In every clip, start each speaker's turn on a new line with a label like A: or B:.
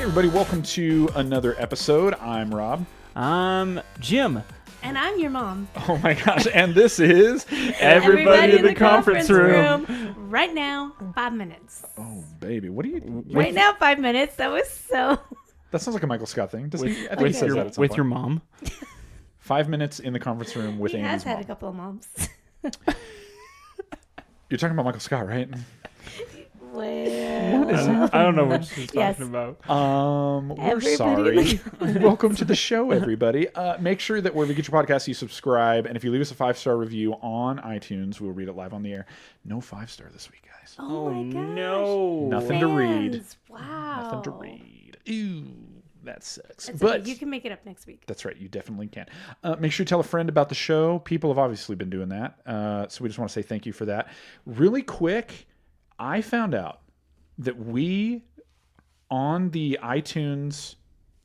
A: everybody, welcome to another episode. I'm Rob.
B: I'm Jim.
C: And I'm your mom.
A: Oh my gosh, and this is
B: Everybody in the conference room.
C: Right now, 5 minutes.
A: Oh baby, what are you...
C: Right now, 5 minutes. That was so...
A: That sounds like a Michael Scott thing. Doesn't he? I think
B: With,
A: he says that at some
B: with
A: point.
B: your mom.
A: 5 minutes in the conference room with
C: He
A: Andy's
C: has had
A: mom.
C: a couple of moms.
A: You're talking about Michael Scott, right?
C: Well...
A: What is happening?
B: I don't know what she's talking
C: Yes.
B: about.
A: We're
C: Everybody
A: sorry. Welcome to the show, everybody. Make sure that wherever you get your podcast, you subscribe. And if you leave us a 5-star review on iTunes, we'll read it live on the air. No 5-star this week, guys.
C: Oh my gosh.
B: no.
A: Nothing to read.
C: Fans. Wow.
A: Nothing to read. Ew, that sucks.
C: It's
A: But
C: okay. You can make it up next week.
A: that's right. You definitely can. Make sure you tell a friend about the show. People have obviously been doing that. So we just want to say thank you for that. Really quick, I found out that we, on the iTunes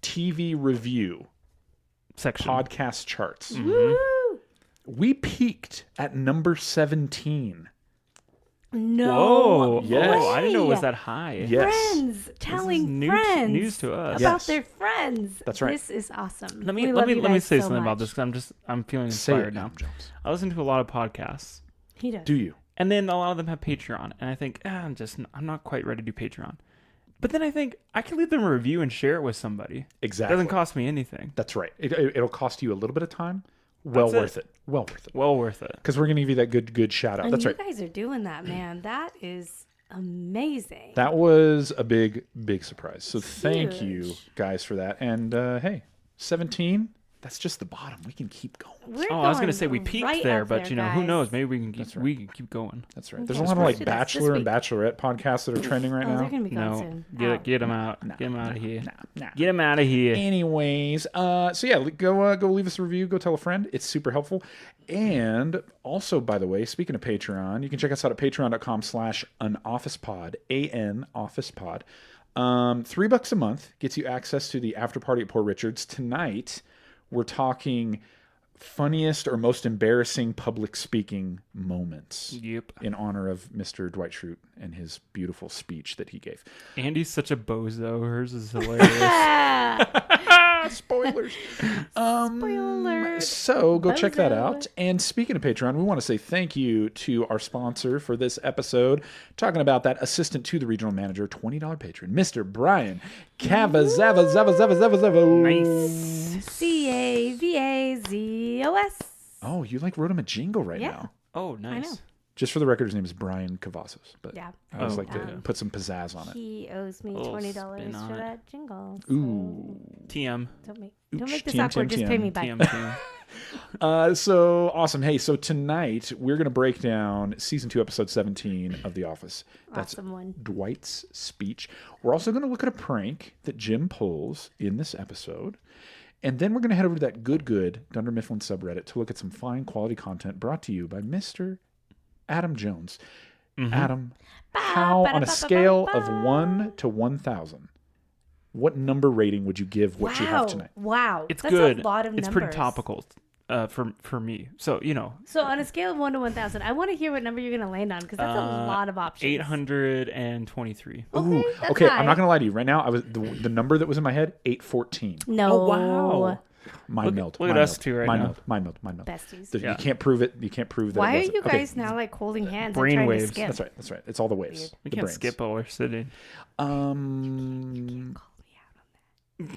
A: TV review
B: Section.
A: podcast charts,
C: Woo!
A: we peaked at number 17.
C: No.
B: Whoa.
A: Yes.
B: Oh, I didn't know it was
C: way.
B: that high.
A: Yes.
C: Friends telling
B: news-
C: friends
B: news to us.
C: about
A: Yes.
C: their friends.
A: That's right.
C: This is awesome.
B: Let
C: We
B: me
C: love you
B: let me
C: guys
B: say
C: so
B: something about
C: much.
B: this because I'm feeling
A: Say
B: inspired
A: it,
B: now.
A: Adam Jones.
B: I listen to a lot of podcasts,
C: He does.
A: Do you?
B: and then a lot of them have Patreon, and I think I'm not quite ready to do Patreon. But then I think I can leave them a review and share it with somebody.
A: Exactly.
B: Doesn't cost me anything.
A: That's right. It'll cost you a little bit of time. Well
B: That's
A: worth it. Well worth it.
B: Well worth it.
A: Because we're going to give you that good shout out.
C: And
A: That's
C: you
A: right.
C: guys are doing that, man. That is amazing.
A: That was a big surprise. So thank you
C: Huge.
A: guys for that. And hey, 17, that's just the bottom. We can keep going.
C: We're
B: Oh, I was gonna
C: going
B: say we peaked
C: right
B: there,
C: up
B: but
C: there,
B: who
C: guys.
B: knows? Maybe we can keep
A: That's right.
B: we can keep going.
A: That's right. There's
C: Okay,
A: a lot of like
C: let's do this
A: Bachelor and
C: week.
A: Bachelorette podcasts that are trending right
C: Oh,
A: now.
C: they're going to be gone
B: No,
C: soon.
B: get them out.
A: Nah,
B: Get them out of here.
A: Nah.
B: Get them out of here.
A: Anyways, so yeah, go leave us a review. Go tell a friend. It's super helpful. And also, by the way, speaking of Patreon, you can check us out at patreon.com/anofficepod, ANOfficePod. $3 a month gets you access to the after party at Poor Richard's. Tonight, we're talking funniest or most embarrassing public speaking moments
B: Yep.
A: in honor of Mr. Dwight Schrute and his beautiful speech that he gave.
B: Andy's such a bozo. Hers is hilarious.
A: Spoilers.
C: Spoilers.
A: So go check that
C: Bozo.
A: out. And speaking of Patreon, we want to say thank you to our sponsor for this episode. Talking about that assistant to the regional manager, $20 patron, Mr. Brian Cavazava.
B: Nice.
C: CAVAZOS.
A: Oh, you like wrote him a jingle right
C: Yeah.
A: now.
B: Oh, nice.
C: know.
A: Just for the record, his name is Brian Cavazos, but
C: Yeah.
A: I always
B: Oh,
A: like to
B: okay.
A: put some pizzazz on it.
C: He owes me
B: Little
C: $20
B: spin on
C: for
B: it.
C: that jingle. So
A: Ooh.
B: TM.
C: Don't make
A: Ooch,
C: this
A: TM,
C: awkward. Just
A: TM,
C: pay me back.
B: TM.
A: So awesome. Hey, so tonight we're going to break down season 2, episode 17 of The Office. That's
C: Awesome one.
A: Dwight's speech. We're also going to look at a prank that Jim pulls in this episode. And then we're going to head over to that good Dunder Mifflin subreddit to look at some fine quality content brought to you by Mr. Adam Jones. Adam, how on a scale of 1 to 1,000, what number rating would you give what you have tonight?
C: Wow.
B: It's
C: That's
B: good.
C: a lot of
B: It's
C: numbers.
B: pretty topical for me. So,
C: So on a scale of 1 to 1,000, I want to hear what number you're going to land on because that's a lot of options.
B: 823.
C: Okay, that's
A: Okay,
C: high.
A: I'm not going to lie to you. Right now, I was the number that was in my head, 814.
C: No.
B: Oh, wow.
A: Mind meld.
B: look at
A: mind
B: us
A: meld,
B: two right
A: mind
B: now.
A: meld, mind meld, mind meld.
C: Besties.
A: You
B: Yeah.
A: can't prove it. You can't prove that.
C: Why
A: it
C: are
A: wasn't.
C: you
A: Okay,
C: guys now like holding hands
B: Brain
C: and trying
B: waves.
C: to skip?
A: That's right. That's right. It's all the waves.
C: Weird.
B: We
A: the
B: can't
A: brains.
B: skip while we're sitting.
C: Call me out on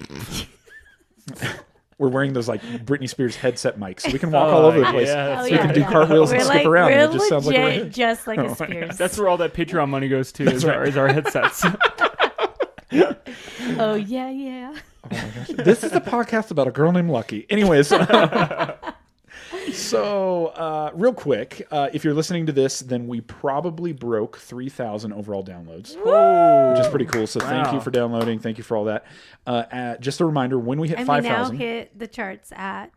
C: that.
A: We're wearing those like Britney Spears headset mics, so we can walk all over the place.
B: Yeah,
C: Oh,
A: So we can do
C: yeah.
A: cartwheels and
C: We're
A: skip
C: like,
A: around.
C: We're
A: And it just sounds like
C: legit
A: we're
C: just like a Spears.
B: That's where all that Patreon money goes to is our headsets.
C: Oh, yeah, yeah.
A: Oh my gosh. This is a podcast about a girl named Lucky. Anyways, so real quick, if you're listening to this, then we probably broke 3,000 overall downloads, which is pretty cool. So thank you
B: Wow.
A: for downloading. Thank you for all that. Just a reminder, when we hit
C: And we now
A: 5,000,
C: hit the charts at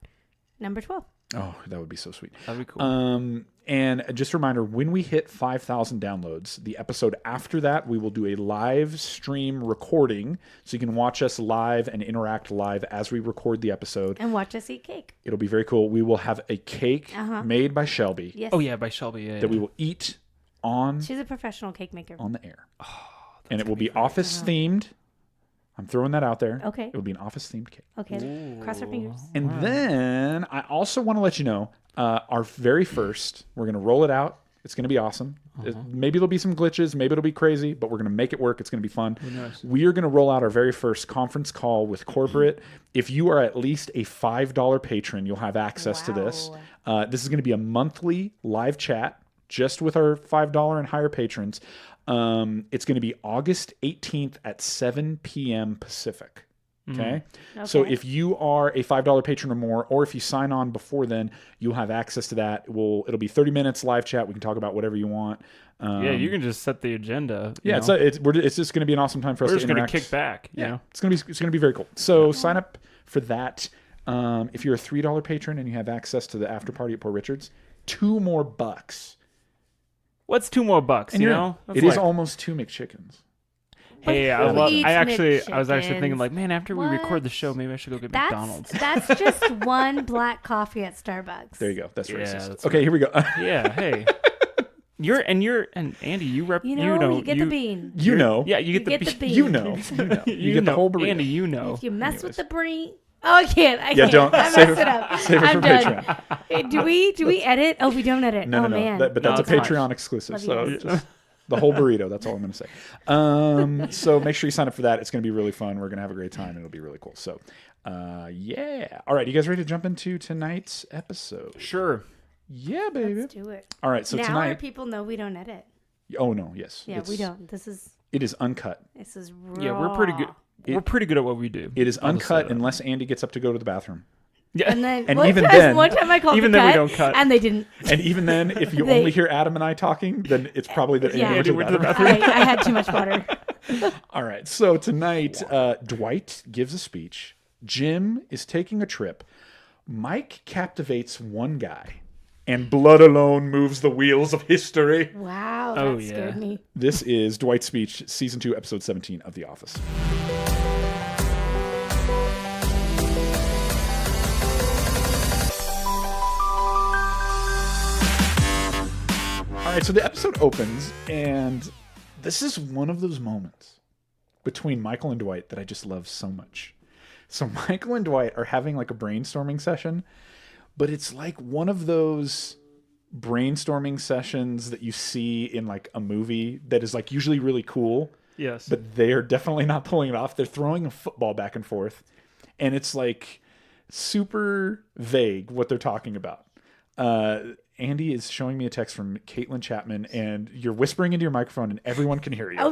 C: number 12.
A: oh, that would be so sweet.
B: That'd be cool.
A: And just a reminder, when we hit 5,000 downloads, the episode after that, we will do a live stream recording. So you can watch us live and interact live as we record the episode.
C: And watch us eat cake.
A: It'll be very cool. We will have a cake made by Shelby
C: Yes.
B: Oh, yeah, by Shelby. Yeah,
A: that we will eat on
C: She's a professional cake maker.
A: the air. And it will be office themed. I'm throwing that out there.
C: Okay.
A: It'll be an office-themed cake.
C: Okay. Cross our fingers.
A: And then I also want to let you know, our very first, we're going to roll it out. It's going to be awesome. Maybe there'll be some glitches. Maybe it'll be crazy, but we're going to make it work. It's going to be fun. We are going to roll out our very first conference call with corporate. If you are at least a $5 patron, you'll have access to this. This is going to be a monthly live chat just with our $5 and higher patrons. It's going to be August 18th at 7 p.m. Pacific. Okay? So if you are a $5 patron or more, or if you sign on before then, you'll have access to that. It'll be 30 minutes live chat. We can talk about whatever you want.
B: You can just set the agenda.
A: Yeah, it's just going to be an awesome time for us to interact.
B: We're just going to kick back. You know?
A: It's going to be very cool. So sign up for that. If you're a $3 patron and you have access to the after party at Poor Richard's, $2 more.
B: What's $2 more?
A: And
B: you know,
A: it is almost 2 McChickens.
B: Hey, I was actually thinking like, man, after we
C: What?
B: record the show, maybe I should go get McDonald's.
C: That's just one black coffee at Starbucks.
A: There you go. That's racist.
B: That's
A: Okay, here we go.
B: Yeah, hey. And Andy, you
C: You get the bean.
A: You know.
B: Yeah, you get the
C: bean.
A: You know. You get the whole burrito.
B: Andy, you know.
C: If you mess with the bean. Oh, I can't.
A: Yeah, don't.
C: I
A: Save
C: messed
A: it-
C: it up.
A: Save it
C: I'm
A: for
C: done.
A: Patreon.
C: Hey, do we edit? Oh, we don't edit.
A: No,
C: oh, man.
A: But that's a
B: it's fine.
A: Patreon exclusive.
C: Love you
A: So
C: guys.
A: just the whole burrito. That's all I'm going to say. So make sure you sign up for that. It's going to be really fun. We're going to have a great time. And it'll be really cool. So, yeah. All right. You guys ready to jump into tonight's episode?
B: Sure.
A: Yeah, baby.
C: Let's do it.
A: All right. So
C: now our
A: tonight.
C: people know we don't edit.
A: Oh no. Yes.
C: Yeah, we don't. This is
A: uncut.
C: raw.
B: Yeah, we're pretty good. We're pretty good at what we do.
A: It is
B: I'll just say
A: uncut
B: that.
A: unless Andy gets up to go to the bathroom.
B: Yeah.
C: And then
A: And
C: one
A: even
C: time,
A: then-
C: one time I called
B: even
C: the
B: then we
C: cut,
B: don't cut.
C: and they didn't.
A: And even then, if you
C: They-
A: only hear Adam and I talking, then it's probably that
C: Yeah.
A: Andy went to the
B: Andy
A: bathroom.
B: went to the
C: I had too much water.
A: All right. So tonight, Dwight gives a speech. Jim is taking a trip. Mike captivates one guy. And blood alone moves the wheels of history.
C: Wow, that
B: Oh,
C: scared
B: yeah.
C: me.
A: This is Dwight's speech, Season 2, Episode 17 of The Office. All right, so the episode opens, and this is one of those moments between Michael and Dwight that I just love so much. So Michael and Dwight are having like a brainstorming session, but it's like one of those brainstorming sessions that you see in like a movie that is like usually really cool,
B: Yes.
A: but they are definitely not pulling it off. They're throwing a football back and forth, and it's like super vague what they're talking about. Andy is showing me a text from Caitlin Chapman, and you're whispering into your microphone, and everyone can hear you.
C: Oh,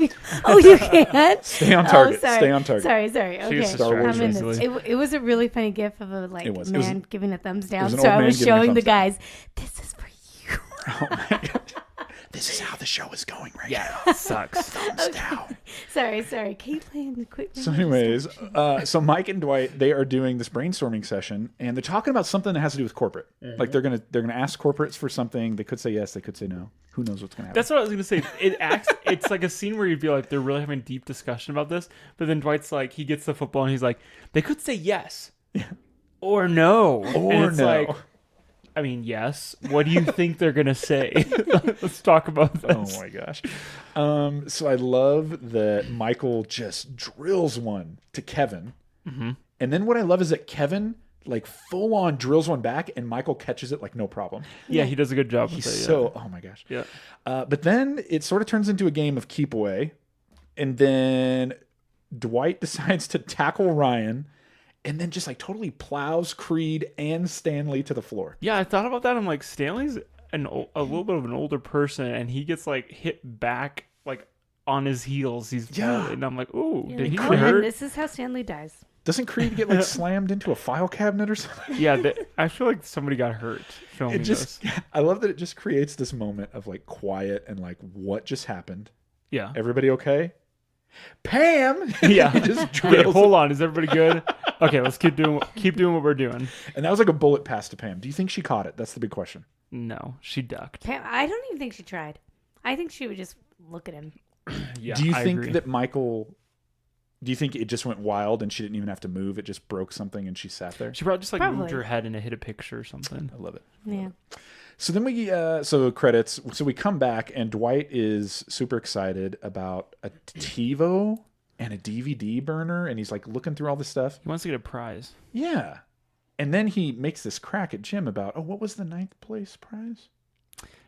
C: you can't.
A: Stay on target.
C: Oh, sorry.
A: Stay on target.
C: Sorry.
B: She
C: Okay,
B: gets
A: Star Wars
C: I'm in
B: easily.
C: this. It was a really funny gif of a
A: It was.
C: man giving a thumbs down.
A: was an
C: So
A: old
C: I
A: man
C: was
A: giving a
C: showing the
A: thumbs down.
C: guys, this is for you.
A: Oh my god. This is how the show is going right now.
B: Sucks.
A: Thumbs down.
C: Sorry. Caitlin, quit.
A: So anyways, so Mike and Dwight, they are doing this brainstorming session, and they're talking about something that has to do with corporate. Like they're gonna ask corporates for something. They could say yes, they could say no. Who knows what's gonna happen?
B: That's what I was gonna say. It's like a scene where you'd be like, they're really having a deep discussion about this, but then Dwight's like, he gets the football and he's like, they could say yes, or no,
A: Or
B: and it's
A: no.
B: like, I mean, yes. What do you think they're gonna say? Let's talk about this.
A: Oh my gosh. So I love that Michael just drills one to Kevin. And then what I love is that Kevin like full on drills one back and Michael catches it like no problem.
B: Yeah, he does a good job.
A: He's
B: with it, yeah.
A: so, oh my gosh.
B: Yeah.
A: But then it sort of turns into a game of keep away. And then Dwight decides to tackle Ryan and then just like totally plows Creed and Stanley to the floor.
B: Yeah, I thought about that. I'm like, Stanley's a little bit of an older person, and he gets like hit back like on his heels.
A: Yeah.
B: And I'm like, ooh,
C: You're
B: did he
C: like,
B: get
C: oh, and
B: hurt?
C: this is how Stanley dies.
A: Doesn't Creed get like slammed into a file cabinet or something?
B: Yeah, I feel like somebody got hurt filming
A: It just,
B: this.
A: I love that it just creates this moment of like quiet and like what just happened.
B: Yeah.
A: Everybody okay? Pam.
B: Yeah.
A: He just
B: Okay,
A: drills
B: hold on. Is everybody good? Okay, let's keep doing what we're doing.
A: And that was like a bullet pass to Pam. Do you think she caught it? That's the big question.
B: No, she ducked.
C: Pam, I don't even think she tried. I think she would just look at him.
B: Yeah.
A: Do you
B: I
A: think
B: agree.
A: that Michael? Do you think it just went wild and she didn't even have to move? It just broke something and she sat there.
B: she probably just like moved
C: Probably.
B: her head and it hit a picture or something?
A: I love it.
C: Yeah.
A: So then we so credits. So we come back and Dwight is super excited about a TiVo and a DVD burner, and he's like looking through all this stuff.
B: He wants to get a prize.
A: Yeah. And then he makes this crack at Jim about, what was the 9th place prize?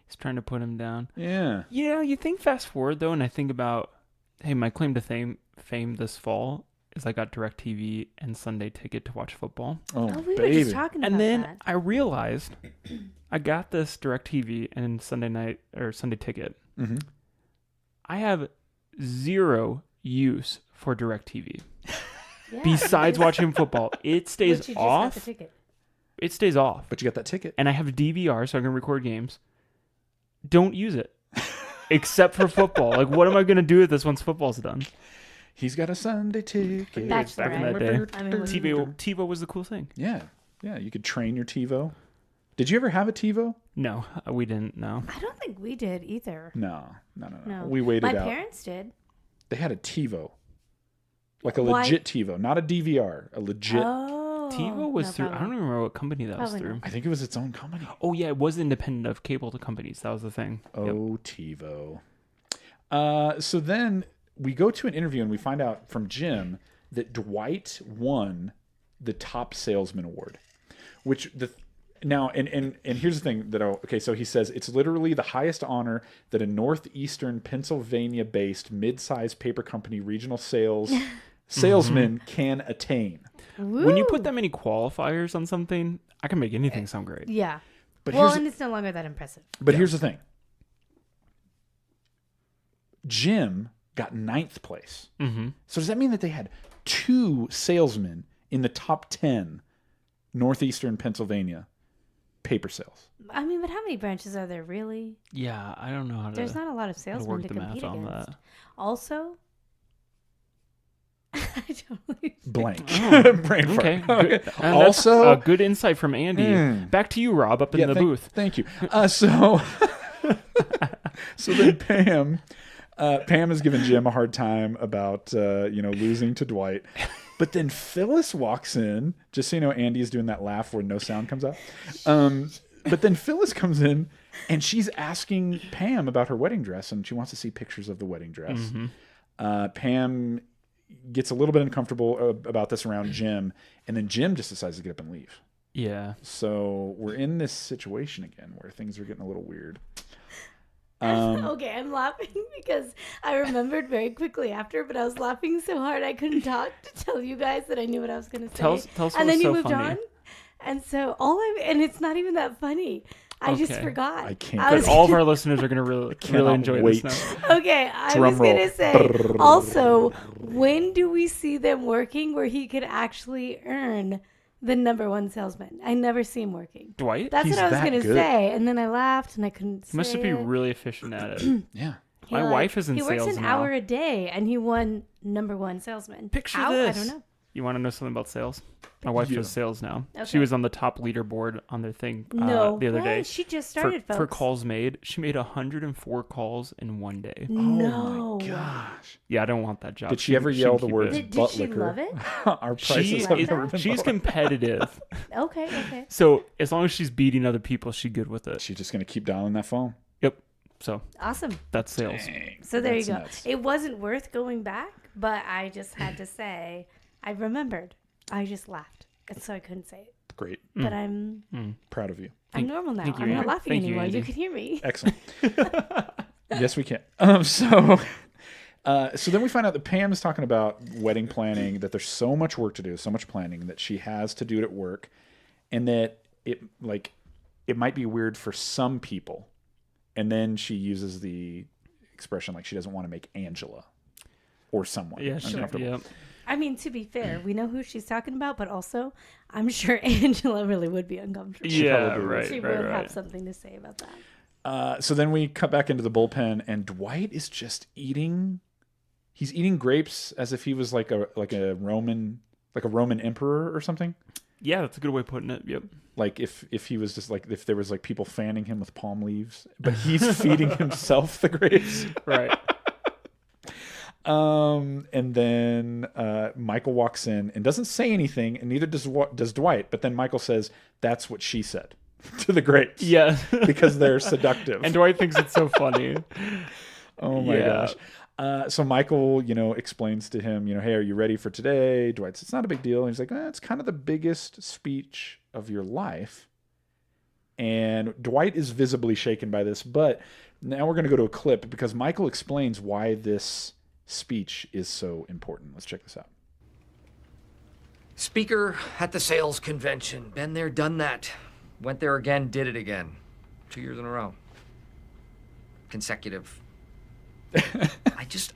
B: He's trying to put him down.
A: Yeah.
B: You think fast forward, though, and I think about, hey, my claim to fame this fall is I got DirecTV and Sunday Ticket to watch football.
A: Oh,
C: we were
A: baby.
C: just talking about
B: And then
C: that.
B: I realized I got this DirecTV and Sunday Ticket.
A: Mm-hmm.
B: I have zero use for DirecTV.
C: Yeah,
B: Besides watching football, it
C: but
B: stays
C: you just got
B: off.
C: the ticket.
B: It stays off.
A: But you got that ticket.
B: And I have a DVR so I can record games. Don't use it. Except for football. Like, what am I going to do with this once football's done?
A: He's got a Sunday ticket.
C: That's
B: Back in
C: right.
B: that day.
C: I mean,
B: TiVo was the cool thing.
A: Yeah. Yeah, you could train your TiVo. Did you ever have a TiVo?
B: No, we didn't. No.
C: I don't think we did either.
A: No.
C: No.
A: We waited
C: My
A: out.
C: parents did.
A: They had a TiVo. Like a
C: Why-
A: legit TiVo, not a DVR, a legit.
C: Oh.
B: TiVo was
C: no
B: through. I
C: problem.
B: don't remember what company that was
C: Probably
B: through.
C: not.
A: I think it was its own company.
B: Oh yeah, it was independent of cable companies. That was the thing. Yep.
A: Oh, TiVo. So then we go to an interview and we find out from Jim that Dwight won the top salesman award, which now and here's the thing that so he says it's literally the highest honor that a northeastern Pennsylvania-based mid-sized paper company regional salesman can attain.
B: When you put
C: Woo.
B: that many qualifiers on something, I can make anything sound great.
C: Yeah.
A: But
C: Well,
A: here's
C: and it's no longer that impressive.
A: here's the thing. Jim got 9th place.
B: Mm-hmm.
A: So does that mean that they had 2 salesmen in the top 10 northeastern Pennsylvania paper sales?
C: I mean, but how many branches are there really?
B: Yeah, I don't know how to.
C: There's not a lot of
B: how to
C: salesmen
B: work
C: to
B: the
C: compete
B: math on
C: against.
B: that.
C: Also, I totally
A: Blank.
B: Oh,
A: Brain fart.
B: Okay. Good. And
A: Also-
B: that's a good insight from Andy. Back to you, Rob, up in the booth.
A: Thank you. So then Pam has given Jim a hard time about losing to Dwight. But then Phyllis walks in, just so you know, Andy is doing that laugh where no sound comes out. But then Phyllis comes in and she's asking Pam about her wedding dress, and she wants to see pictures of the wedding dress.
B: Mm-hmm.
A: Pam gets a little bit uncomfortable about this around Jim, and then Jim just decides to get up and leave.
B: Yeah.
A: So we're in this situation again where things are getting a little weird.
C: okay, I'm laughing because I remembered very quickly after, but I was laughing so hard I couldn't talk to tell you guys that I knew what I was going to say.
B: Tell us
C: and
B: what's
C: then you
B: so
C: moved
B: funny.
C: on. And so and it's not even that funny. I just
B: Okay.
C: forgot.
A: I can't.
C: I
B: But
C: was
B: all of our listeners are going to really
A: cannot
B: enjoy
A: wait.
B: this now.
C: Okay, I
A: Drum
C: was going
A: roll.
C: to say, also, when do we see them working where he could actually earn the #1 salesman? I never see him working.
B: Dwight?
C: That's
A: He's
C: what I was
A: that
C: going to
A: good.
C: say, and then I laughed and I couldn't say
B: He must be
C: it.
B: really efficient at it.
A: Yeah.
B: My wife is in
C: He works
B: sales
C: an
B: now.
C: hour a day, and he won #1 salesman.
B: Picture
C: How?
B: this.
C: I don't know.
B: You want to know something about sales? My wife
A: Yeah.
B: does sales now. She
C: Okay.
B: was on the top leaderboard on their thing
C: No,
B: the other day.
C: She just
B: For,
C: started, folks.
B: for calls made, she made 104 calls in one day.
C: No.
A: Oh my gosh.
B: Yeah, I don't want that job.
A: Did she ever yell the
B: keep
A: words
B: it.
C: Did she
A: butt liquor?
C: love it?
A: Our prices
B: She
A: have
B: is,
A: never been
B: she's
A: lower.
B: competitive.
C: Okay.
B: So as long as she's beating other people, she's good with it.
A: She's just going to keep dialing that phone.
B: Yep. So
C: Awesome.
B: that's sales.
A: Dang,
C: So there you
A: that's
C: go.
A: nuts.
C: It wasn't worth going back, but I just had to say, I remembered. I just laughed. And so I couldn't say it.
A: Great.
C: But I'm
A: Proud of you.
C: normal now.
B: thank you,
C: I'm not
B: Andy.
C: laughing
B: Thank you,
C: anymore. You
B: Andy.
C: can hear me.
A: Excellent. Yes, we can. So then we find out that Pam is talking about wedding planning, that there's so much work to do, so much planning that she has to do it at work, and that it might be weird for some people. And then she uses the expression like she doesn't want to make Angela or someone
B: Yeah, sure.
A: uncomfortable.
B: Yeah.
C: I mean, to be fair, we know who she's talking about, but also, I'm sure Angela really would be uncomfortable.
B: Yeah,
A: probably
B: right,
C: She
B: right,
C: would
B: right.
C: have something to say about that.
A: So then we cut back into the bullpen, and Dwight is just eating. He's eating grapes as if he was like a Roman emperor or something.
B: Yeah, that's a good way of putting it. Yep.
A: Like if he was just like, if there was like people fanning him with palm leaves, but he's feeding himself the grapes.
B: Right.
A: And then Michael walks in and doesn't say anything, and neither does Dwight. But then Michael says, "That's what she said," to the grapes.
B: Yeah.
A: Because they're seductive.
B: And Dwight thinks it's so funny.
A: Oh my
B: Yeah.
A: gosh. So Michael, explains to him, hey, are you ready for today? Dwight says, it's not a big deal. And he's like, it's kind of the biggest speech of your life. And Dwight is visibly shaken by this, but now we're going to go to a clip because Michael explains why this speech is so important. Let's check this out.
D: Speaker at the sales convention. Been there, done that. Went there again, did it again. 2 years in a row. Consecutive.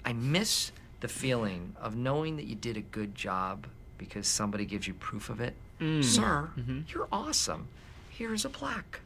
D: I miss the feeling of knowing that you did a good job because somebody gives you proof of it. Sir, you're awesome. Here's a plaque.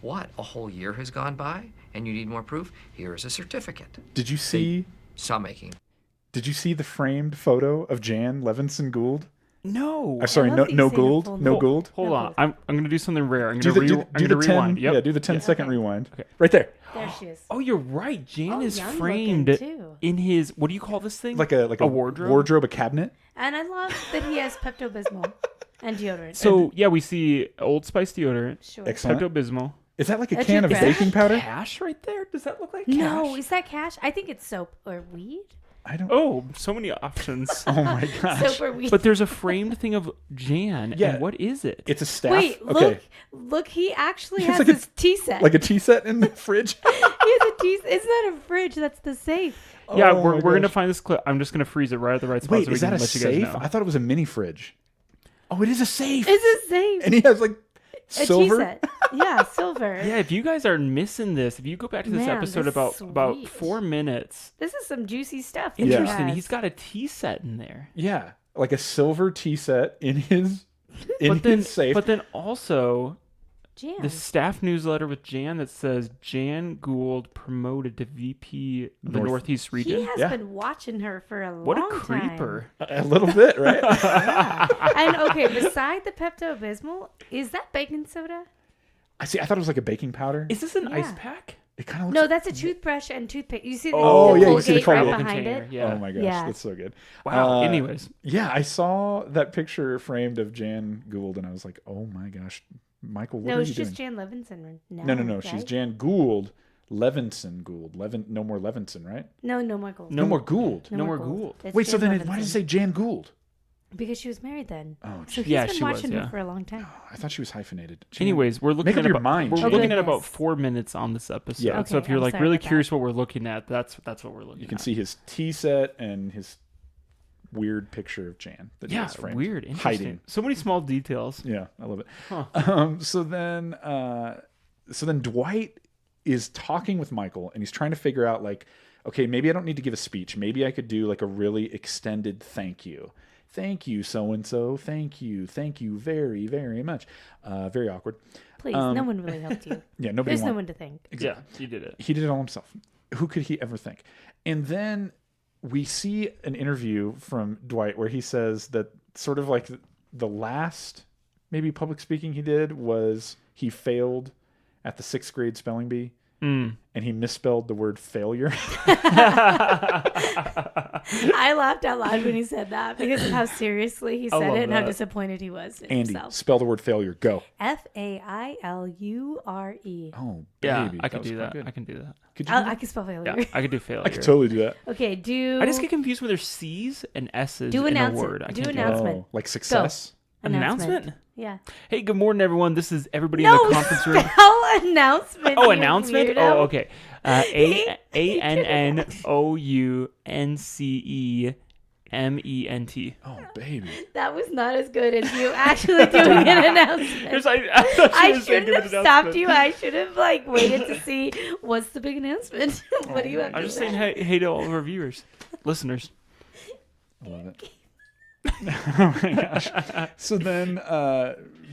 D: What? A whole year has gone by and you need more proof? Here's a certificate.
A: Did you see the framed photo of Jan Levinson Gould?
B: No.
A: Sorry, no Gould. No Gould.
B: Hold on. I'm going to do something rare. I'm going
A: Do
B: to
A: the
B: rewind.
A: 10,
B: Yep.
A: do the 10-second rewind.
B: Okay.
A: Right there.
C: There she is.
B: Oh, you're right. Jan is
C: young
B: framed
C: looking, too.
B: in his, what do you call this thing?
A: Like a
B: wardrobe?
A: a cabinet.
C: And I love that he has Pepto-Bismol and deodorant.
B: So, yeah, we see Old Spice deodorant,
C: Sure.
A: Excellent.
B: Pepto-Bismol.
A: Is that like a
C: A
A: can of
C: toothbrush.
A: baking powder?
B: Cash right there? Does that look like cash?
C: No, is that cash? I think it's soap or weed.
A: I don't.
B: Oh, so many options.
A: Oh my gosh.
C: Soap or weed.
B: But there's a framed thing of Jan.
A: Yeah.
B: And what is it?
A: It's a staff.
C: Wait,
A: okay.
C: look, he actually
A: It's
C: has
A: like a-
C: his tea set.
A: Like a tea set in the fridge.
C: He has a tea. It's not a fridge. That's the safe.
B: Yeah,
A: Oh
B: we're
A: my
B: going to
A: gosh.
B: find this clip. I'm just going to freeze it right at the right spot
A: Wait,
B: so we
A: is
B: can
A: that a
B: let you guys
A: safe?
B: know.
A: I thought it was a mini fridge. Oh, it is a safe.
C: It's a safe.
A: And he has like
C: A
A: silver.
C: tea set. Yeah, silver.
B: Yeah, if you guys are missing this, if you go back to this
C: Man, this
B: episode
C: is
B: about
C: sweet.
B: 4 minutes,
C: This is some juicy stuff.
A: Yeah.
B: interesting.
C: Yes.
B: He's got a tea set in there.
A: Yeah, like a silver tea set in his safe.
B: But then also
C: Jan.
B: the staff newsletter with Jan that says Jan Gould promoted to VP of the Northeast region.
C: He has
A: Yeah.
C: been watching her for a
B: What a
C: long time.
B: creeper.
A: A little bit, right?
C: And okay, beside the Pepto Bismol, is that baking soda?
A: I see. I thought it was like a baking powder.
B: Is this an
C: Yeah.
B: ice pack?
A: It kind of looks.
C: No, that's a toothbrush and toothpaste. You see the,
A: Oh,
C: the
A: yeah, you see the
C: Colgate right
A: Colgate
C: behind
B: container,
C: it?
B: yeah.
A: Oh my gosh,
C: Yeah.
A: that's so good.
B: Wow. Anyways.
A: Yeah, I saw that picture framed of Jan Gould, and I was like, oh my gosh, Michael, what
C: No,
A: are
C: it's
A: you
C: just
A: doing?
C: Jan Levinson.
A: No. She's
C: right?
A: Jan Gould, Levinson Gould. No more Levinson, right?
C: No more Gold.
A: No more Gould.
B: No more Gould.
C: It's
A: Wait, so
C: Jan
A: then why does it
C: Levinson.
A: say Jan Gould?
C: Because she was married then.
A: Oh,
C: So he's
B: Yeah,
C: been
B: she was,
C: watching
B: yeah.
C: her for a long time.
A: I thought she was hyphenated. Jan-
B: Anyways, we're looking
A: Make up
B: at
A: your
B: about,
A: mind,
B: we're
A: Jan.
B: looking at
C: Goodness.
B: about 4 minutes on this episode.
A: Yeah.
B: So if
C: Okay,
B: you're
C: I'm
B: like
C: sorry
B: really
C: about
B: curious what we're looking at, that's what we're looking at.
A: You can see his tea set and his weird picture of Jan that he
B: Yeah,
A: has framed.
B: weird, interesting.
A: Hiding.
B: So many small details.
A: Yeah, I love it.
B: Huh.
A: So then Dwight is talking with Michael, and he's trying to figure out like, okay, maybe I don't need to give a speech. Maybe I could do like a really extended thank you. Thank you, so and so. Thank you very, very much. Very awkward.
C: Please, no one really helped you.
A: Yeah, nobody.
C: There's no
A: want-
C: one to thank.
B: Yeah, you did it.
A: He did it all himself. Who could he ever think? And then we see an interview from Dwight where he says that sort of like the last maybe public speaking he did was he failed at the 6th grade spelling bee and he misspelled the word failure.
C: I laughed out loud when he said that because of how seriously he said
B: love
C: it and how
B: that.
C: disappointed he was in
A: Andy,
C: himself.
A: spell the word failure. Go.
C: Failure.
A: Oh,
B: Yeah,
A: baby,
B: I could
A: was
B: do
A: quite
B: that.
A: good.
B: I can do that.
A: Could you? do
C: I
A: that?
C: can spell failure.
B: Yeah, I could do failure.
A: I could totally do that.
C: Okay, do.
B: I just get confused when there's C's and S's
C: Do
B: in a
C: announce it.
B: word. I
C: Do
B: can't
C: announce
B: that.
C: announcement.
A: Like success.
B: Announcement?
C: Yeah.
B: Hey, good morning, everyone. This is everybody
C: No,
B: in the conference room.
C: spell announcement.
B: Oh,
C: you
B: announcement?
C: weirdo.
B: Oh, okay. ANNOUNCEMENT.
A: Oh, baby.
C: That was not as good as you actually doing an announcement.
B: I thought she
C: I
B: was saying
C: shouldn't have
B: give an
C: stopped
B: announcement.
C: you. I should have waited to see what's the big announcement. What do you have
B: I'm
C: to
B: just
C: say?
B: saying hey to all of our viewers, listeners.
A: I love it. Oh my gosh. So then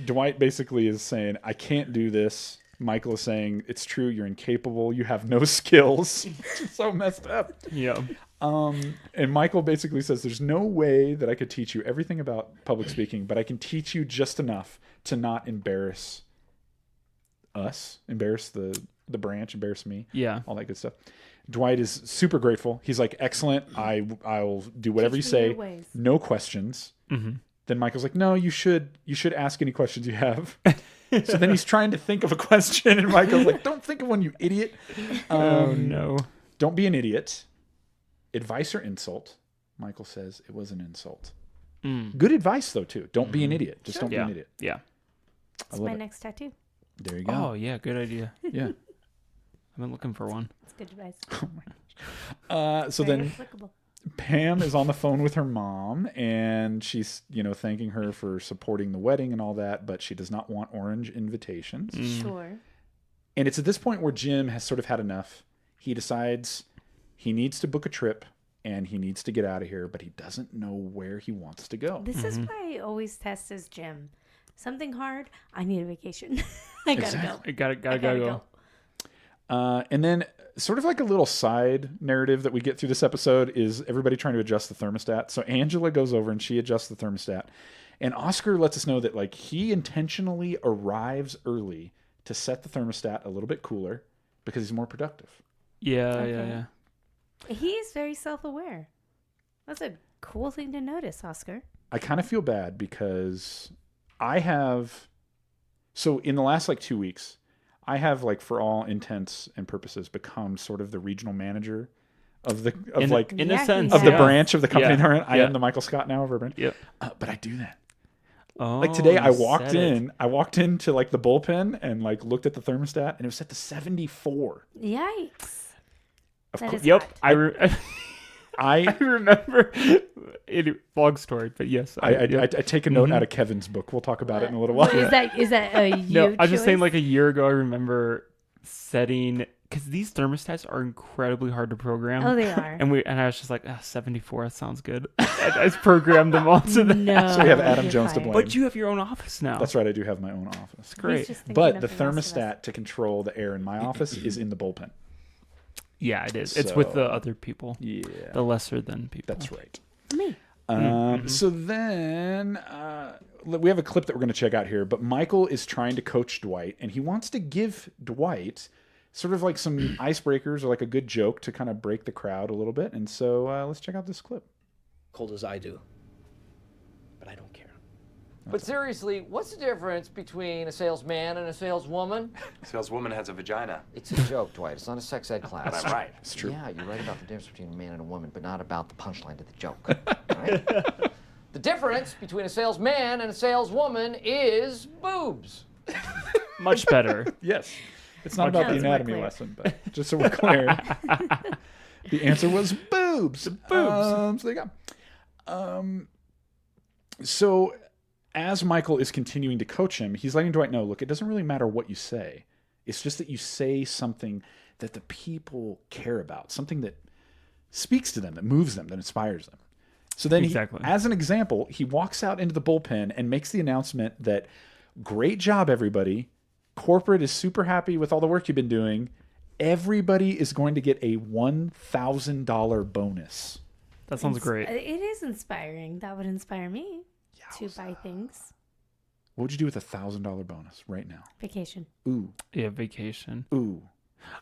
A: Dwight basically is saying, I can't do this. Michael is saying, it's true, you're incapable, you have no skills. It's just so messed up.
B: Yeah.
A: And Michael basically says, there's no way that I could teach you everything about public speaking, but I can teach you just enough to not embarrass us, embarrass the branch, embarrass me,
B: Yeah.
A: all that good stuff. Dwight is super grateful. He's like, excellent. I'll do whatever you
C: Teach me your
A: say.
C: ways.
A: No questions.
B: Mm-hmm.
A: Then Michael's like, no, you should ask any questions you have. So then he's trying to think of a question, and Michael's like, don't think of one, you idiot.
B: Oh no.
A: Don't be an idiot. Advice or insult? Michael says it was an insult.
B: Mm.
A: Good advice, though, too. Don't be an idiot. Just don't be
B: Yeah.
A: an idiot.
B: Yeah.
C: It's my next tattoo.
A: There you go.
B: Oh, yeah. Good idea.
A: Yeah.
B: I've been looking for one.
C: It's good advice.
A: Oh my gosh. So
C: Very
A: then
C: applicable.
A: Pam is on the phone with her mom, and she's, thanking her for supporting the wedding and all that, but she does not want orange invitations.
C: Sure.
A: And it's at this point where Jim has sort of had enough. He decides he needs to book a trip and he needs to get out of here, but he doesn't know where he wants to go.
C: This is why I always test as Jim. Something hard, I need a vacation. I gotta go.
B: I gotta go.
A: And then sort of like a little side narrative that we get through this episode is everybody trying to adjust the thermostat. So Angela goes over and she adjusts the thermostat. And Oscar lets us know that like he intentionally arrives early to set the thermostat a little bit cooler because he's more productive.
B: Yeah,
C: Okay.
B: yeah.
C: He's very self-aware. That's a cool thing to notice, Oscar.
A: I kind of feel bad because so in the last like 2 weeks, I have like for all intents and purposes become sort of the regional manager of the
B: In
C: Yeah,
B: a sense,
A: of the
C: yeah.
A: branch of the company
B: Yeah.
A: that we're in. I
B: Yeah.
A: am the Michael Scott now of Urban.
B: Yep.
A: But I do that.
B: Oh,
A: Like today, I
B: you
A: walked
B: said it.
A: in. I walked into like the bullpen and like looked at the thermostat, and it was set to 74.
C: Yikes.
A: Of
C: That
A: course,
C: is
B: Yep.
C: hot.
B: I
A: I
B: remember vlog story, but yes,
A: I
B: yep.
A: take a note out of Kevin's book. We'll talk about it in a little while.
C: What is that a you
B: No, I was just saying,
C: choice?
B: like a year ago, I remember setting because these thermostats are incredibly hard to program.
C: Oh, they are.
B: And I was just like, 74. That sounds good. I just programmed them all to that.
C: No.
A: So we have Adam
C: you're
A: Jones to
C: fired.
A: blame.
B: But you have your own office now.
A: That's right. I do have my own office.
C: He's
B: Great.
C: just thinking
A: But
C: of
A: the
C: rest of us.
A: thermostat to control the air in my office is in the bullpen.
B: Yeah, it is. It's with the
A: So-
B: other people,
A: Yeah,
B: the lesser than people.
A: that's right.
C: Me.
A: So then we have a clip that we're going to check out here, but Michael is trying to coach Dwight, and he wants to give Dwight sort of like some icebreakers or like a good joke to kind of break the crowd a little bit. And so let's check out this clip.
E: Cold as I do. But I don't care.
F: But seriously, what's the difference between a salesman and a saleswoman?
G: Saleswoman has a vagina.
D: It's a joke, Dwight. It's not a sex ed class.
G: But I'm right.
A: It's true.
D: Yeah, you're right about the difference between a man and a woman, but not about the punchline to the joke. Right?
F: The difference between a salesman and a saleswoman is boobs.
B: Much better.
A: Yes. It's not about the
C: That's more
A: anatomy
C: clear.
A: lesson, but just so we're clear. The answer was boobs. So there you go. So as Michael is continuing to coach him, he's letting Dwight know, look, it doesn't really matter what you say. It's just that you say something that the people care about, something that speaks to them, that moves them, that inspires them. So then,
B: Exactly.
A: as an example, he walks out into the bullpen and makes the announcement that, great job, everybody. Corporate is super happy with all the work you've been doing. Everybody is going to get a $1,000 bonus.
B: That sounds great.
C: It is inspiring. That would inspire me to buy things.
A: What would you do with a $1,000 bonus right now?
C: Vacation.
A: Ooh,
B: Yeah, vacation.
A: ooh.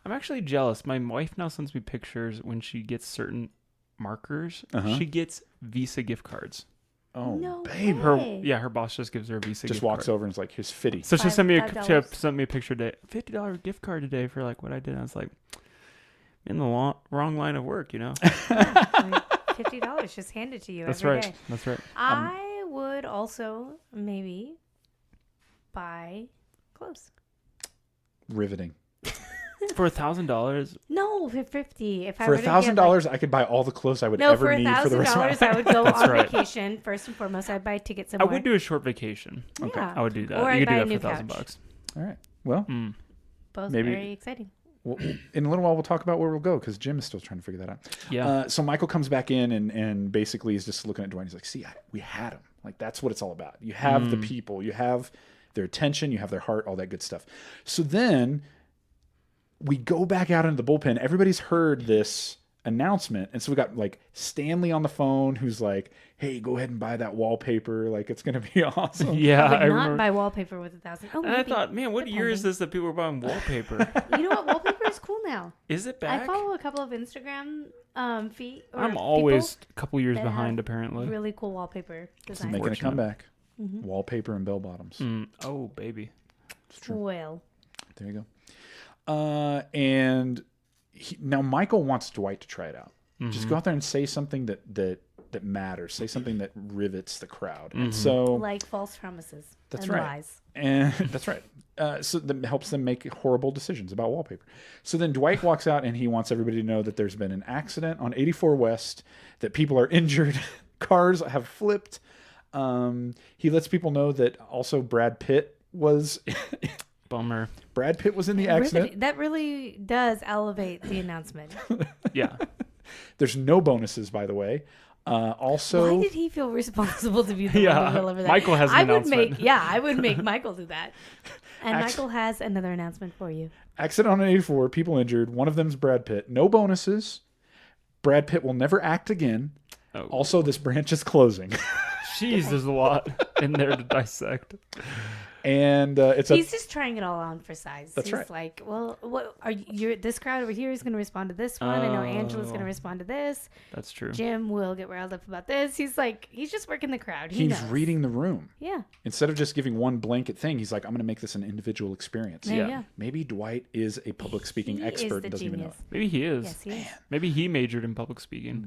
B: I'm actually jealous. My wife now sends me pictures when she gets certain markers.
A: Uh-huh.
B: She gets Visa gift cards.
A: Oh,
C: No
A: babe.
C: way.
B: Her boss just gives her a Visa
A: Just
B: gift
A: walks
B: card.
A: over and is like, here's 50.
B: So she sent me
C: $5.
B: she sent me a picture today. $50 gift card today for like what I did. I was like, in the wrong line of work, you know.
C: $50. Just hand it to you
B: That's
C: every
B: right.
C: day.
B: That's right.
C: I would also maybe buy clothes.
A: Riveting.
B: For $1,000.
C: No, for $50. If I
A: For
C: were to get, like-
A: $1,000, I could buy all the clothes I would
C: No,
A: ever
C: for
A: need for the rest of my
C: $1,000,
A: life.
C: I would go
B: That's
C: on
B: right.
C: vacation. First and foremost, I'd buy tickets
B: I
C: somewhere.
B: would do a short vacation.
C: Yeah.
B: I would do that.
C: Or
B: You
C: I'd
B: could
C: buy a
B: do
C: new
B: that for
C: couch.
B: $1,000.
A: All right. Well,
C: Both
A: maybe-
C: very exciting.
A: in a little while, we'll talk about where we'll go because Jim is still trying to figure that out.
B: Yeah.
A: So Michael comes back in and basically is just looking at Dwight. He's like, see, we had him. Like, that's what it's all about. You have the people. You have their attention. You have their heart, all that good stuff. So then we go back out into the bullpen. Everybody's heard this announcement. And so we got like Stanley on the phone who's like, hey, go ahead and buy that wallpaper. Like, it's going to be awesome.
B: Yeah.
C: I would
B: I
C: not
B: remember.
C: buy wallpaper with $1,000. Oh,
B: And I
C: maybe.
B: thought, man, what year is this that people are buying wallpaper?
C: You know what? Wallpaper is cool now.
B: Is it back?
C: I follow a couple of Instagram feet. Or
B: I'm always
C: people
B: a couple years
C: that
B: behind,
C: have
B: apparently.
C: Really cool wallpaper design.
A: Making a
B: Unfortunate.
A: comeback. Wallpaper and bell bottoms.
B: Oh, baby.
C: Well,
A: There you go. And now Michael wants Dwight to try it out. Just go out there and say something that matters. Say something that rivets the crowd. And so,
C: like false promises.
A: That's
C: and
A: right.
C: Lies.
A: And that's right. So that helps them make horrible decisions about wallpaper. So then Dwight walks out and he wants everybody to know that there's been an accident on 84 West, that people are injured, cars have flipped. He lets people know that also Brad Pitt was
B: Bummer.
A: Brad Pitt was in the accident.
C: That really does elevate the announcement.
B: Yeah.
A: There's no bonuses, by the way. Also,
C: why did he feel responsible to be the
B: Yeah,
C: one to deliver that?
B: Michael has an announcement.
C: I would make Michael do that. And Michael has another announcement for you.
A: accident on 84, people injured. One of them's Brad Pitt. No bonuses. Brad Pitt will never act again.
B: Oh.
A: Also, this branch is closing.
B: Jeez, there's a lot in there to dissect.
A: And
C: he's just trying it all on for size.
A: That's
C: he's
A: right.
C: like, well, what are you? This crowd over here is going to respond to this one. I know Angela's going to respond to this.
B: That's true.
C: Jim will get riled up about this. He's just working the crowd. He
A: he's
C: knows.
A: reading the room.
C: Yeah.
A: Instead of just giving one blanket thing, he's like, I'm going to make this an individual experience.
C: There you go.
A: Maybe Dwight is a public speaking
C: He
A: expert
C: is
A: and
C: the
A: doesn't even know
C: genius.
A: it.
B: Maybe he is.
C: Yes, he is.
B: Maybe he majored in public speaking.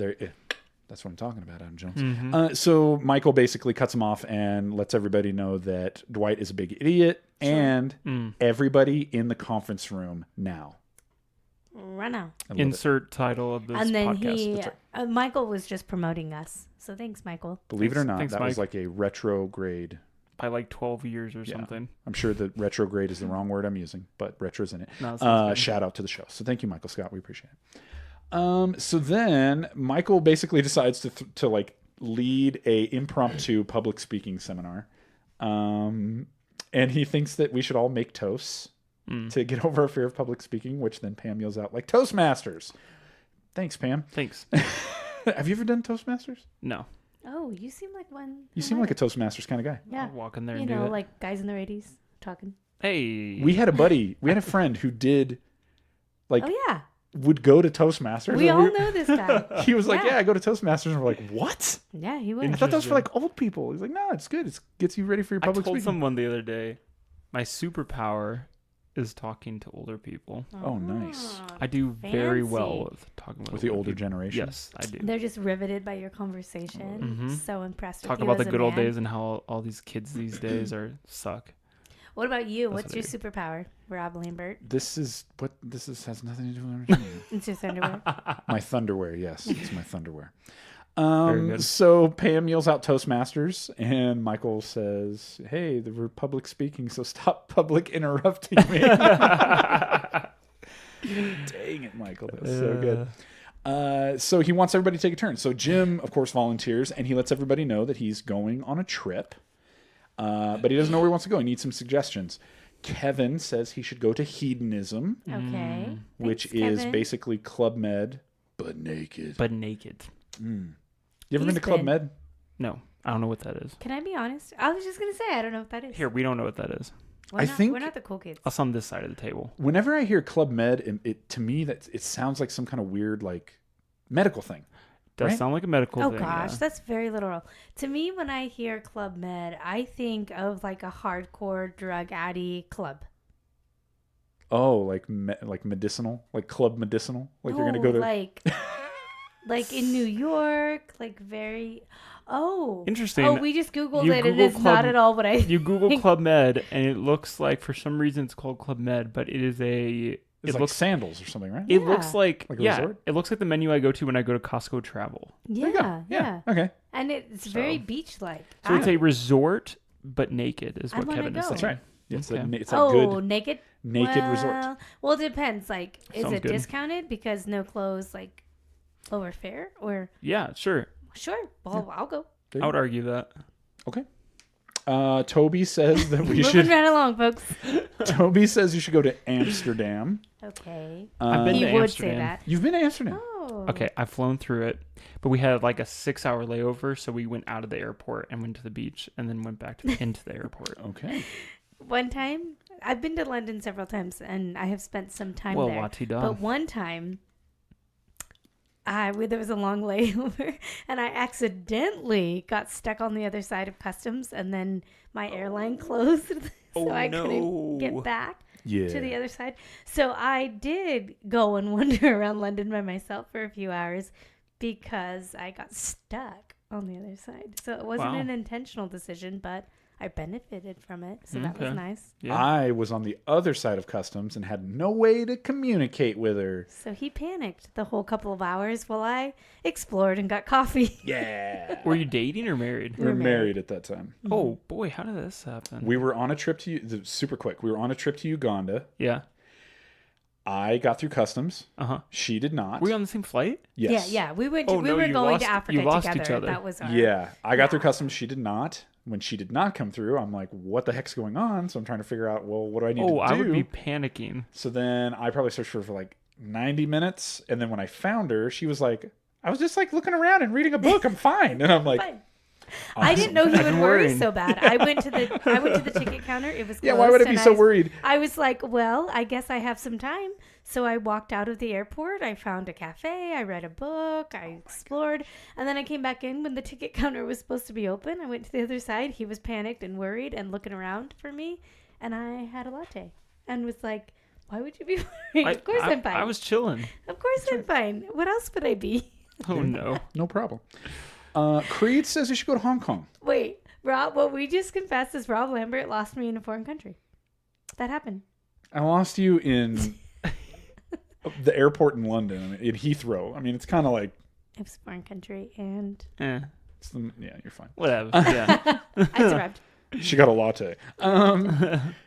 A: That's what I'm talking about, Adam Jones. So Michael basically cuts him off and lets everybody know that Dwight is a big idiot, and everybody in the conference room now.
C: Right now.
B: Insert title of this
C: And then
B: podcast.
C: Michael was just promoting us. So thanks, Michael.
A: Believe it or not,
B: Thanks,
A: that was
B: Mike.
A: like a retrograde.
B: By like 12 years or something.
A: I'm sure that retrograde is the wrong word I'm using, but retro's in it.
B: No, that sounds good.
A: Shout out to the show. So thank you, Michael Scott. We appreciate it. So then Michael basically decides to like lead a impromptu public speaking seminar. And he thinks that we should all make toasts to get over our fear of public speaking, which then Pam yells out like Toastmasters. Thanks, Pam.
B: Thanks.
A: Have you ever done Toastmasters?
B: No.
C: Oh, you seem like one.
A: You seem like a Toastmasters kind of guy.
C: Yeah.
B: I'll walk in there
C: You
B: and do
C: know,
B: it.
C: like guys in their 80s talking.
B: Hey.
A: We had a friend who did like
C: Oh, yeah.
A: would go to Toastmasters.
C: We
A: and
C: all know this guy.
A: He was like,
C: Yeah.
A: I go to Toastmasters. And we're like, what?
C: Yeah, he was.
A: I thought that was for like old people. He's like, no, it's good. It gets you ready for your
B: I
A: public
B: told
A: speaking.
B: someone the other day, my superpower is talking to older people.
A: Oh, nice.
B: I do very
C: fancy.
B: well with talking
A: With the older
B: people.
A: generation.
B: Yes, I do.
C: They're just riveted by your conversation. So impressed
B: Talk
C: with you
B: about
C: as
B: the
C: a
B: good old
C: man.
B: days and how all these kids these days suck.
C: What about you?
B: That's
C: What's
B: what I
C: your superpower, Rob Lambert?
A: This has nothing to do with our
C: It's your underwear.
A: my thunderwear. Yes, it's my thunderwear.
B: Very good.
A: So Pam yells out Toastmasters, and Michael says, "Hey, we're public speaking, so stop public interrupting me." Dang it, Michael, that's so good. So he wants everybody to take a turn. So Jim, of course, volunteers, and he lets everybody know that he's going on a trip, but he doesn't know where he wants to go. He needs some suggestions. Kevin says he should go to Hedonism,
C: Okay.
A: which
C: Thanks,
A: is
C: Kevin.
A: basically Club Med, but naked.
B: But naked.
A: You ever been to Club
C: been.
A: Med?
B: No, I don't know what that is.
C: Can I be honest? I was just gonna say I don't know what that is.
B: Here, we don't know what that is.
C: We're not,
A: think-
C: we're not the cool kids.
B: Us on this side of the table.
A: Whenever I hear Club Med, it to me that it sounds like some kind of weird like medical thing.
B: Does
A: Right?
B: sound like a medical
C: Oh
B: thing.
C: gosh,
B: yeah.
C: that's very literal. To me, when I hear Club Med, I think of like a hardcore drug addy club.
A: Oh, like medicinal, like Club Medicinal, like you're gonna go to.
C: like in New York, like very. Oh,
B: Interesting.
C: Oh, we just Googled
B: You
C: it, and
B: Google
C: it's not
B: Club-
C: at all what I.
B: You Google Club Med, and it looks like for some reason it's called Club Med, but it is a.
A: It's
B: It
A: like
B: looks.
A: sandals or something, right?
B: It
C: Yeah.
B: looks like
A: Like a
B: yeah.
A: resort?
B: It looks like the menu I go to when I go to Costco Travel.
A: There you go.
C: Yeah.
A: Okay.
C: And it's very beach-like.
B: So it's a resort, but naked is
C: I
B: what
C: wanna
B: Kevin is
C: go.
B: saying.
A: That's right. It's
B: Okay.
A: it's a
C: Oh,
A: good
C: naked
A: resort.
C: Well, it depends. Like, is
B: Sounds
C: it
B: good.
C: discounted because no clothes, like lower fare, or
B: Yeah, sure.
C: sure? Well, I'll go.
A: There
B: I
A: you
B: would argue that.
A: Okay. Toby says that we
C: Moving
A: should.
C: right along, folks.
A: Toby says you should go to Amsterdam.
C: Okay.
B: I've been
C: He
B: to
C: would
B: Amsterdam.
C: say that.
A: You've been to Amsterdam.
C: Oh.
B: Okay, I've flown through it, but we had like a 6-hour layover, so we went out of the airport and went to the beach, and then went back into the airport.
A: Okay.
C: One time, I've been to London several times, and I have spent some time
B: Well,
C: there.
B: la-ti-da.
C: But one time, there was a long layover, and I accidentally got stuck on the other side of customs, and then my airline closed, so I couldn't get back
A: Yeah.
C: to the other side. So I did go and wander around London by myself for a few hours, because I got stuck on the other side. So it wasn't an intentional decision, but I benefited from it. So that was nice.
B: Yeah.
A: I was on the other side of customs and had no way to communicate with her.
C: So he panicked the whole couple of hours while I explored and got coffee.
A: Yeah.
B: Were you dating or married?
A: We were married at that time.
B: Oh, boy. How did this happen?
A: We were on a trip to super quick. We were on a trip to Uganda.
B: Yeah.
A: I got through customs.
B: Uh-huh.
A: She did not.
B: Were you on the same flight?
A: Yes.
C: Yeah. We went.
B: Oh,
C: we
B: no,
C: were
B: you
C: going
B: lost-
C: to Africa
B: you lost
C: together.
B: each other.
C: That was our.
A: Yeah. I got through customs. She did not. When she did not come through, I'm like, what the heck's going on? So I'm trying to figure out, well, what do I need to do?
B: I would be panicking.
A: So then I probably searched for her for like 90 minutes. And then when I found her, she was like, I was just like looking around and reading a book. I'm fine. And I'm like,
C: Fine. I didn't know he would
B: I'm
C: worry
B: worried.
C: so bad. I went to the ticket counter. It was closed,
A: yeah, why would I be
C: and
A: so worried?
C: I was like, well, I guess I have some time. So I walked out of the airport. I found a cafe. I read a book. I explored. And then I came back in when the ticket counter was supposed to be open. I went to the other side. He was panicked and worried and looking around for me. And I had a latte and was like, why would you be worried? Of course I'm fine.
B: I was chilling.
C: Of course I'm fine. What else would I be?
B: Oh, no.
A: No problem. Creed says you should go to Hong Kong.
C: Wait, Rob, what we just confessed is Rob Lambert lost me in a foreign country. That happened.
A: I lost you in the airport in London, in Heathrow. I mean, it's kind of like,
C: It was a foreign country, and
A: yeah, you're fine.
B: Whatever. Yeah.
C: I survived.
A: She got a latte.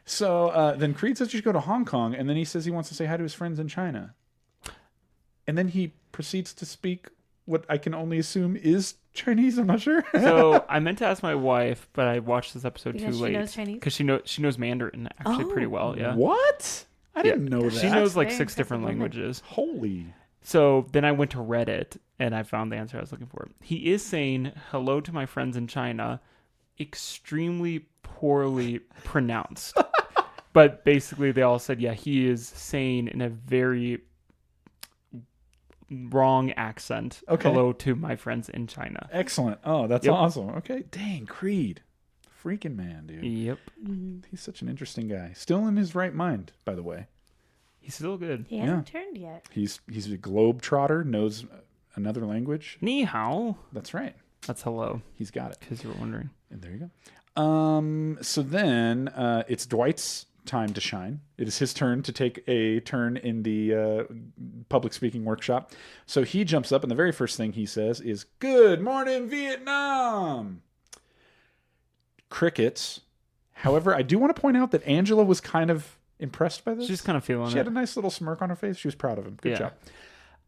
A: So then Creed says you should go to Hong Kong, and then he says he wants to say hi to his friends in China. And then he proceeds to speak what I can only assume is Chinese. I'm not sure.
B: So I meant to ask my wife, but I watched this episode
C: Because
B: too
C: she
B: late.
C: knows Chinese?
B: Because she knows Mandarin actually pretty well. Yeah.
A: What? I didn't know that.
B: She knows like
C: Very
B: 6 different
C: impressive woman.
B: languages.
A: Holy.
B: So then I went to Reddit and I found the answer I was looking for. He is saying hello to my friends in China, extremely poorly pronounced. But basically they all said, yeah, he is saying in a very wrong accent,
A: Okay.
B: hello to my friends in China.
A: Excellent. Oh, that's
B: Yep.
A: awesome. Okay. Dang, Creed. Freaking man, dude.
B: Yep.
A: He's such an interesting guy. Still in his right mind, by the way.
B: He's still good.
C: He hasn't turned yet.
A: He's a globe trotter, knows another language.
B: Ni hao.
A: That's right.
B: That's hello,
A: He's got it.
B: because you were wondering.
A: And there you go. So then it's Dwight's time to shine. It is his turn to take a turn in the public speaking workshop. So he jumps up, and the very first thing he says is, "Good morning, Vietnam." Crickets. However, I do want to point out that Angela was kind of impressed by this.
B: She's kind of feeling
A: She
B: it.
A: had a nice little smirk on her face. She was proud of him. Good
B: Yeah.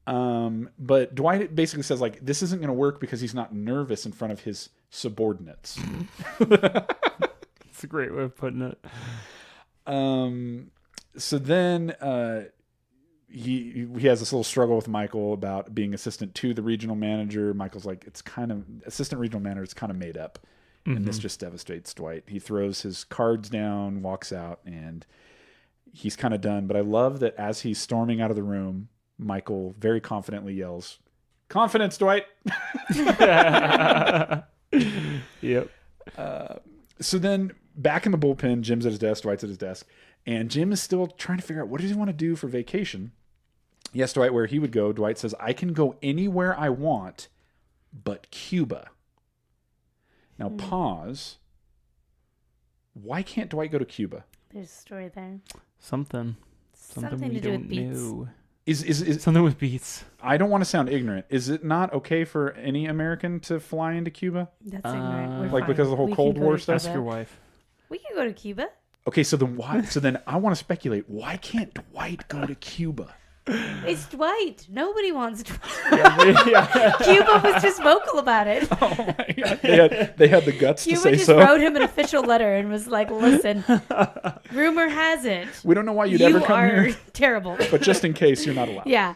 A: job. But Dwight basically says, like, this isn't going to work because he's not nervous in front of his subordinates.
B: It's a great way of putting it.
A: So then he has this little struggle with Michael about being assistant to the regional manager. Michael's like, it's kind of assistant regional manager. It's kind of made up. And this just devastates Dwight. He throws his cards down, walks out, and he's kind of done. But I love that as he's storming out of the room, Michael very confidently yells, "Confidence, Dwight!"
B: Yep.
A: So then back in the bullpen, Jim's at his desk, Dwight's at his desk, and Jim is still trying to figure out what does he want to do for vacation. He asked Dwight where he would go. Dwight says, "I can go anywhere I want, but Cuba." Now pause. Why can't Dwight go to Cuba?
C: There's a story there.
B: Something
C: Something
B: we
C: to do with
B: don't
C: beats.
B: know.
A: Is
B: Something with beats.
A: I don't want to sound ignorant. Is it not okay for any American to fly into Cuba?
C: That's ignorant. We're
A: Like
C: fine.
A: because of the whole
C: We
A: Cold
C: can go
A: War
C: to
A: stuff?
B: Ask
C: Cuba.
B: your wife.
C: We can go to Cuba.
A: Okay, so then why? So then I want to speculate. Why can't Dwight go to Cuba?
C: It's Dwight. Nobody wants Dwight.
B: Yeah.
C: Cuba was just vocal about it.
A: Oh my God. They had the guts to
C: Cuba
A: say
C: just
A: so.
C: wrote him an official letter and was like, "Listen, rumor has it
A: We don't know why you'd
C: you
A: ever come
C: are
A: here,
C: terrible."
A: but just in case, you're not allowed.
C: Yeah,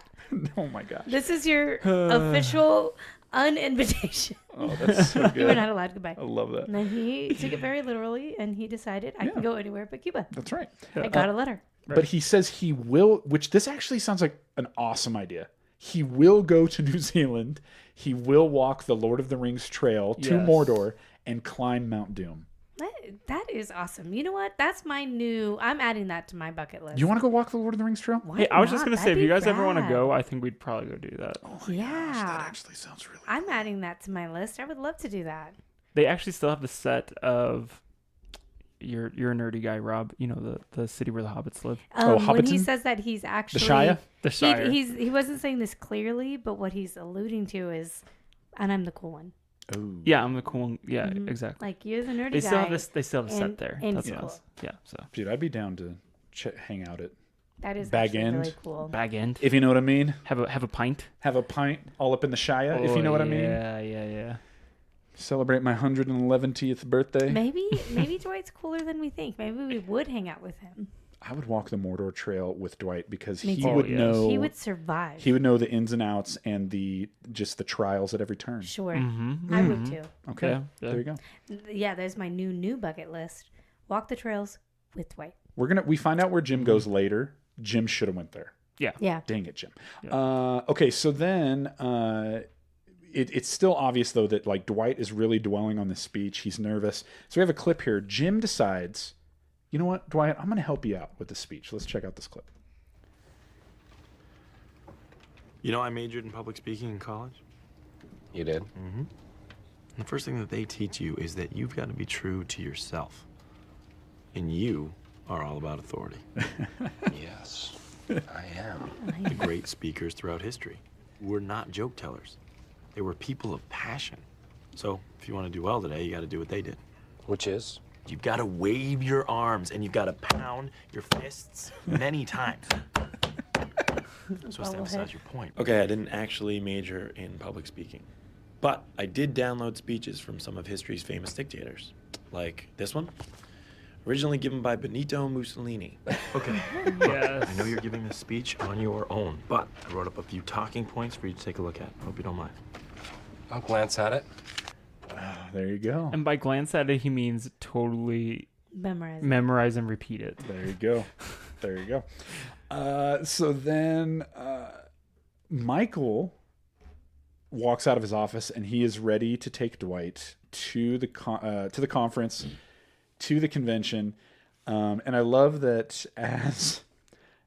A: Oh my gosh.
C: this is your official uninvitation.
A: Oh, that's so
C: You were
A: good.
C: not allowed. Goodbye.
A: I love that.
C: And then he took it very literally, and he decided I can go anywhere but Cuba.
A: That's right.
C: I got a letter.
A: But he says he will, which this actually sounds like an awesome idea. He will go to New Zealand. He will walk the Lord of the Rings trail to
B: Yes.
A: Mordor and climb Mount Doom.
C: That is awesome. You know what? That's my new. I'm adding that to my bucket list.
A: You want to go walk the Lord of the Rings trail?
C: Why
B: Hey, I was just
C: not?
B: gonna say,
C: That'd
B: if you
C: be
B: guys ever want to
C: rad.
B: go, I think we'd probably go do that.
C: Yeah.
A: That actually sounds really
C: I'm adding that to my list. I would love to do that.
B: They actually still have the set of. You're a nerdy guy, Rob. You know the city where the hobbits live.
C: When he
A: Hobbiton?
C: says that he's actually
A: Shire?
B: The Shire.
C: he wasn't saying this clearly, but what he's alluding to is, and I'm the cool one.
A: Oh.
B: Yeah, I'm the cool one. Yeah,
C: Mhm.
B: exactly.
C: Like you're the nerdy
B: They
C: guy.
B: still have this. They still have a set
C: and-
B: there.
C: and
B: That's
C: it's
B: what I was-
C: cool.
B: Yeah. So
A: Dude, I'd be down to hang out at
C: That is
A: Bag
C: actually
A: End.
C: really cool.
B: bag end.
A: if you know what I mean.
B: Have a pint.
A: Have a pint all up in the Shire, if you know what I mean.
B: Yeah.
A: Celebrate my 111th birthday.
C: Maybe Dwight's cooler than we think. Maybe we would hang out with him.
A: I would walk the Mordor Trail with Dwight because
C: Me
A: he
C: too.
A: would
B: yes.
A: know
C: He would survive.
A: he would know the ins and outs and just the trials at every turn.
C: Sure.
B: Mm-hmm.
C: I would too.
A: Okay,
B: Yeah.
A: there you go.
C: Yeah, there's my new bucket list. Walk the trails with Dwight.
A: We find out where Jim goes later. Jim should have went there.
C: Yeah.
A: Dang it, Jim.
B: Yeah.
A: Okay, so then it's still obvious though that like Dwight is really dwelling on this speech. He's nervous. So we have a clip here. Jim decides, you know what, Dwight, I'm going to help you out with the speech. Let's check out this clip.
H: You know, I majored in public speaking in college.
E: You did?
H: Mm-hmm. The first thing that they teach you is that you've got to be true to yourself. And you are all about authority.
E: Yes, I am.
H: The great speakers throughout history were not joke tellers. They were people of passion. So if you want to do well today, you got to do what they did.
E: Which is?
H: You've got to wave your arms and you've got to pound your fists many times. So as to emphasize your point. Okay, I didn't actually major in public speaking, but I did download speeches from some of history's famous dictators, like this one, originally given by Benito Mussolini. Okay,
B: Yes.
H: I know you're giving this speech on your own, but I wrote up a few talking points for you to take a look at. Hope you don't mind.
E: I'll glance at it.
A: There you go.
B: And by glance at it, he means totally memorize and repeat it.
A: There you go. There you go. So then Michael walks out of his office and he is ready to take Dwight to the conference, to the convention. And I love that as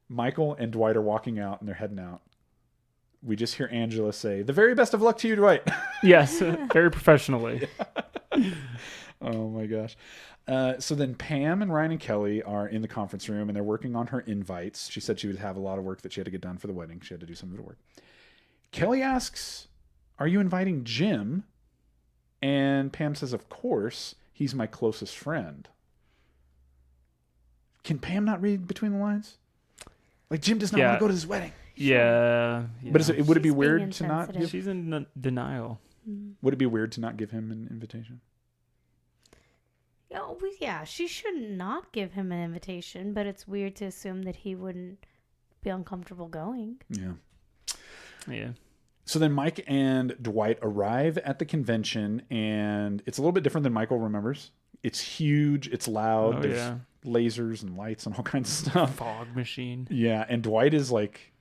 A: Michael and Dwight are walking out and they're heading out, we just hear Angela say, "The very best of luck to you, Dwight."
B: Yes, very professionally.
A: Oh my gosh. So then Pam and Ryan and Kelly are in the conference room and they're working on her invites. She said she would have a lot of work that she had to get done for the wedding. She had to do some of the work. Kelly asks, "Are you inviting Jim?" And Pam says, "Of course. He's my closest friend." Can Pam not read between the lines? Like, Jim does not want to go to this wedding.
B: Yeah.
A: But would it be
C: She's being
A: weird to not
C: insensitive.
A: give,
B: She's in denial.
A: would it be weird to not give him an invitation?
C: Oh, well, yeah, she should not give him an invitation, but it's weird to assume that he wouldn't be uncomfortable going.
A: Yeah.
B: Yeah.
A: So then Mike and Dwight arrive at the convention, and it's a little bit different than Michael remembers. It's huge, it's loud,
B: Oh,
A: there's
B: yeah.
A: lasers and lights and all kinds of stuff.
B: Fog machine.
A: Yeah, and Dwight is like,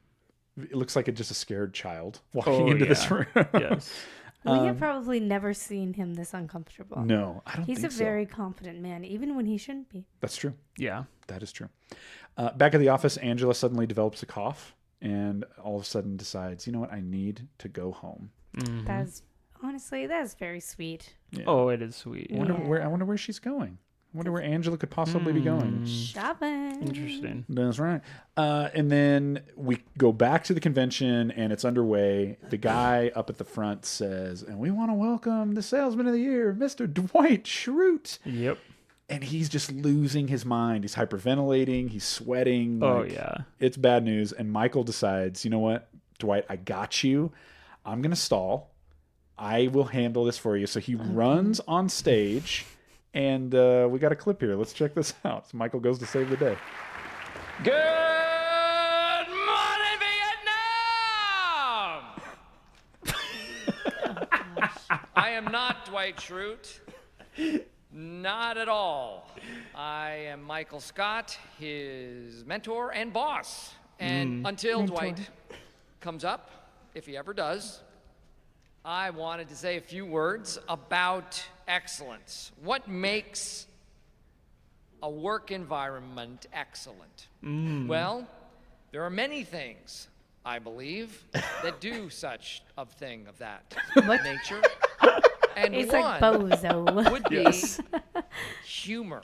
A: it looks like just a scared child walking
B: Oh,
A: into this
B: yeah.
A: room.
B: Yes.
C: We have probably never seen him this uncomfortable.
A: No, I don't
C: He's
A: think
C: a
A: so.
C: very confident man, even when he shouldn't be.
A: That's true.
B: Yeah.
A: That is true. Back at the office, Angela suddenly develops a cough and all of a sudden decides, you know what, I need to go home.
B: Mhm.
C: That's honestly, that's very sweet.
A: Yeah.
B: Oh, it is sweet.
A: I wonder
C: Yeah.
A: I wonder where she's going. I wonder where Angela could possibly be going.
C: Shopping.
B: Interesting.
A: That's right. And then we go back to the convention and it's underway. The guy up at the front says, "And we want to welcome the salesman of the year, Mr. Dwight Schrute."
B: Yep.
A: And he's just losing his mind. He's hyperventilating. He's sweating.
B: Oh,
A: like,
B: yeah.
A: It's bad news. And Michael decides, you know what, Dwight, I got you. I'm going to stall. I will handle this for you. So he runs on stage. And we got a clip here. Let's check this out. So Michael goes to save the day.
F: Good morning, Vietnam! I am not Dwight Schrute. Not at all. I am Michael Scott, his mentor and boss. And until
C: Mentor.
F: Dwight comes up, if he ever does, I wanted to say a few words about excellence. What makes a work environment excellent? Well, there are many things, I believe, that do such a thing of that nature. And
C: It's
F: one
C: like bozo.
F: would be humor.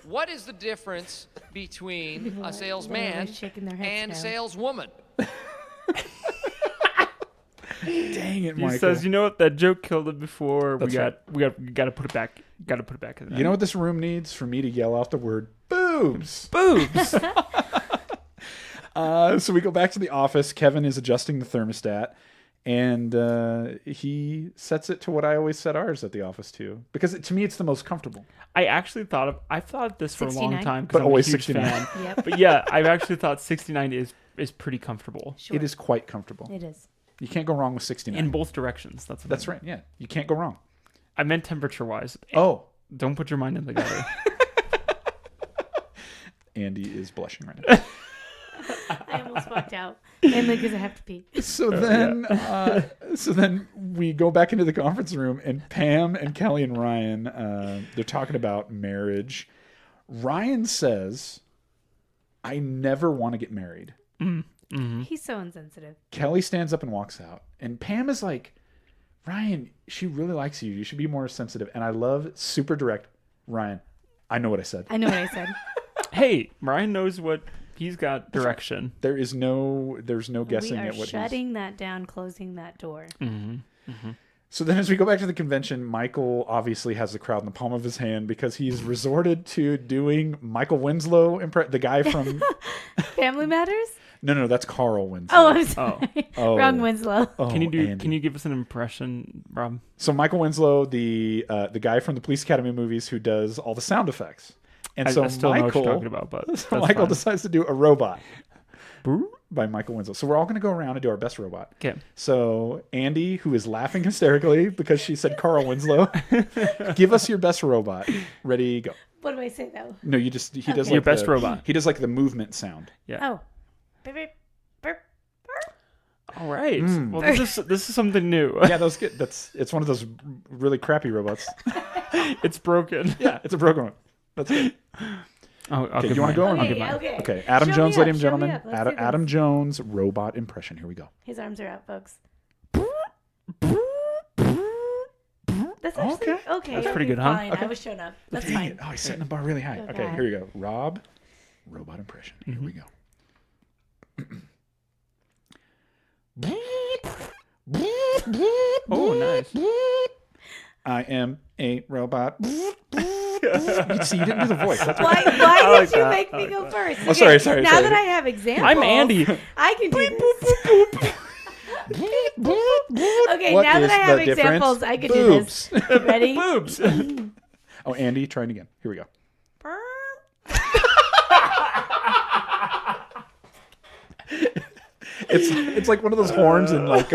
F: What is the difference between a salesman
C: shaking their heads
F: and
C: no.
F: saleswoman?
A: Dang it,
B: He
A: Michael.
B: says, "You know what? That joke killed it before.
A: That's
B: we got to put it back. Got to put it back in there.
A: You know what this room needs? For me to yell out the word boobs.
B: Boobs.
A: So we go back to the office. Kevin is adjusting the thermostat, and he sets it to what I always set ours at the office to, because to me it's the most comfortable.
B: I've thought this for a long
C: 69?
B: time,
A: But
B: because I'm
A: always
B: a huge
A: 69.
B: fan.
C: Yep.
B: But yeah, I've actually thought 69 is pretty comfortable
C: Sure.
A: It is quite comfortable.
C: It is.
A: You can't go wrong with 69.
B: in both directions.
A: That's right. Yeah, you can't go wrong.
B: I meant temperature wise.
A: Oh,
B: Don't put your mind in the gutter.
A: Andy is blushing right now.
C: I almost walked out. Mainly because I have to pee.
A: So then we go back into the conference room, and Pam and Kelly and Ryan, they're talking about marriage. Ryan says, "I never want to get married."
C: He's so insensitive.
A: Kelly stands up and walks out, and Pam is like, "Ryan, she really likes you. You should be more sensitive." And I love super direct. Ryan, I know what I said.
C: I know what I said.
B: Hey, Ryan knows what he's got direction.
A: There's no guessing
C: We are
A: at what
C: shutting that down, closing that door.
A: So then as we go back to the convention, Michael obviously has the crowd in the palm of his hand because he's resorted to doing Michael Winslow, the guy from...
C: Family Matters?
A: No, that's Carl Winslow.
C: Oh, I'm sorry.
A: Oh.
C: Wrong Winslow.
A: Oh, Andy.
B: Can you give us an impression, Rob?
A: So Michael Winslow, the guy from the Police Academy movies who does all the sound effects. And
B: I
A: so
B: still know what
A: Michael,
B: you're talking about, but
A: so
B: that's
A: Michael
B: fine.
A: decides to do a robot by Michael Winslow. So we're all going to go around and do our best robot.
B: Okay.
A: So Andy, who is laughing hysterically because she said Carl Winslow, give us your best robot. Ready, go.
C: What do I say, though?
A: No, he does
C: Okay.
A: like
B: Your best robot.
A: He does like the movement sound.
C: Oh. Beep, beep, burp.
B: All right. Well, this is something new.
A: Yeah, that was good. It's one of those really crappy robots.
B: It's broken.
A: Yeah, it's a broken one. That's good.
B: Okay,
A: Do you want to go or not?
C: Okay.
A: Okay, Adam
C: Show
A: Jones,
C: me
A: ladies and
C: up, show me
A: gentlemen.
C: up. Let's do this.
A: Adam Jones robot impression. Here we go.
C: His arms are out, folks. That's actually, okay.
B: That's pretty good, huh?
C: Fine.
A: Okay.
C: I was shown up. That's
A: Dang
C: fine.
A: it. Oh, he's setting the bar really high. Okay,
C: Okay.
A: here we go. Rob, robot impression. Here we go.
B: Oh, nice.
A: I am a robot. You see, you didn't do the voice. That's
C: Why
B: like
C: did you
B: that.
C: make me go first?
A: Oh, sorry.
C: Now that I have examples,
B: I'm Andy.
C: I can do this. Okay,
A: What
C: now
A: is
C: that I have
A: the difference?
C: examples, I can do this. Ready?
B: Boobs.
A: Oh, Andy, trying again. Here we go. It's like one of those horns in like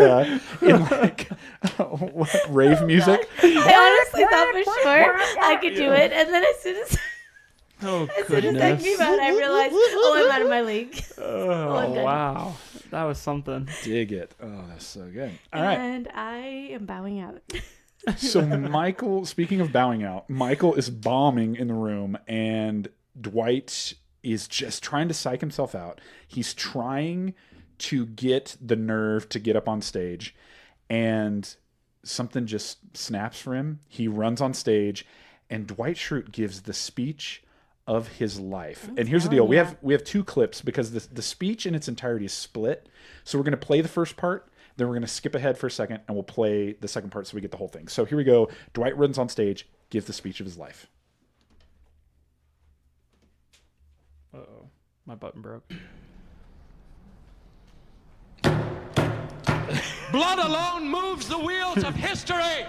A: what, rave music.
C: I honestly thought for sure I could do it, and then as soon as that
B: Goodness.
C: came out, I realized, oh, I'm out of my league.
B: Oh,
C: I'm done.
B: wow. That was something.
A: Dig it. Oh, that's so good. All right.
C: And I am bowing out.
A: So Michael, speaking of bowing out, Michael is bombing in the room, and Dwight is just trying to psych himself out. He's trying to get the nerve to get up on stage, and something just snaps for him. He runs on stage, and Dwight Schrute gives the speech of his life. And here's the deal.
C: yeah.
A: We have two clips because the speech in its entirety is split. So we're going to play the first part, then we're going to skip ahead for a second, and we'll play the second part so we get the whole thing. So here we go. Dwight runs on stage, gives the speech of his life.
B: Uh-oh. My button broke.
I: Blood alone moves the wheels of history.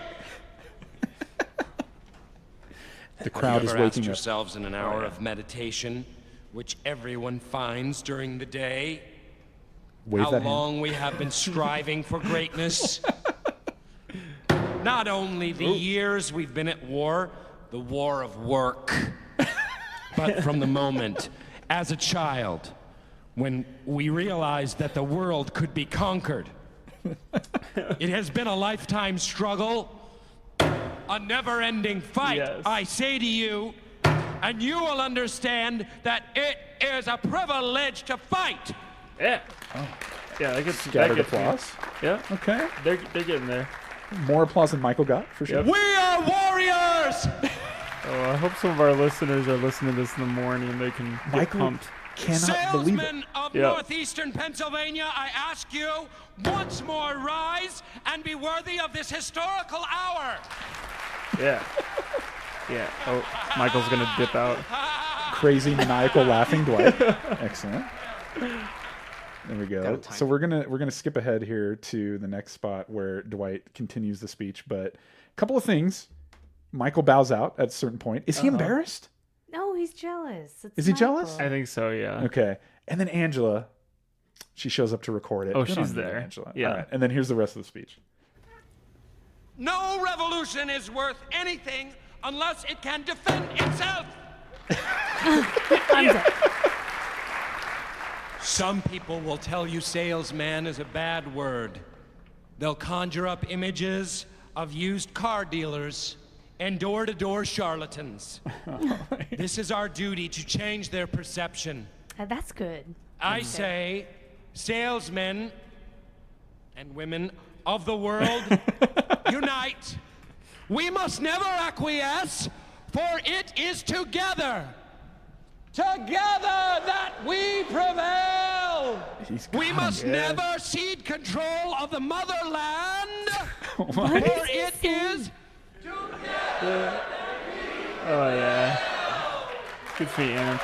A: The crowd is
I: Have you ever asked
A: waking up.
I: yourselves in an hour of meditation, which everyone finds during the day,
A: Wave
I: how
A: that hand.
I: long we have been striving for greatness? Not only the years we've been at war, the war of work, but from the moment, as a child, when we realized that the world could be conquered. It has been a lifetime struggle, a never-ending fight.
B: Yes.
I: I say to you, and you will understand that it is a privilege to fight.
B: Yeah. Yeah, that gets
A: Scattered applause.
B: Yeah.
A: Okay.
B: They're getting there.
A: More applause than Michael got, for sure.
B: Yep.
I: We are warriors!
B: Oh, I hope some of our listeners are listening to this in the morning. They can get
A: Michael
B: pumped.
A: cannot believe it.
I: Salesmen of
B: Yep.
I: northeastern Pennsylvania, I ask you, once more rise and be worthy of this historical hour.
B: Yeah. Yeah. Oh, Michael's going to dip out.
A: Crazy, maniacal, laughing Dwight. Excellent. There we go. So we're gonna skip ahead here to the next spot where Dwight continues the speech. But a couple of things. Michael bows out at a certain point. Is he embarrassed?
C: No, he's jealous. It's
A: Is he
C: Michael.
A: jealous?
B: I think so, yeah.
A: Okay. And then Angela, she shows up to record it.
B: Oh,
A: Good
B: she's
A: on you,
B: there.
A: Angela.
B: Yeah.
A: All right. And then here's the rest of the speech.
I: No revolution is worth anything unless it can defend itself.
C: I'm dead.
I: Some people will tell you salesman is a bad word. They'll conjure up images of used car dealers and door-to-door charlatans. This is our duty to change their perception.
C: That's good.
I: I say, salesmen and women of the world, unite. We must never acquiesce, for it is together that we prevail. We must never cede control of the motherland, for it is together.
B: Oh, yeah. Good for you, Aaron.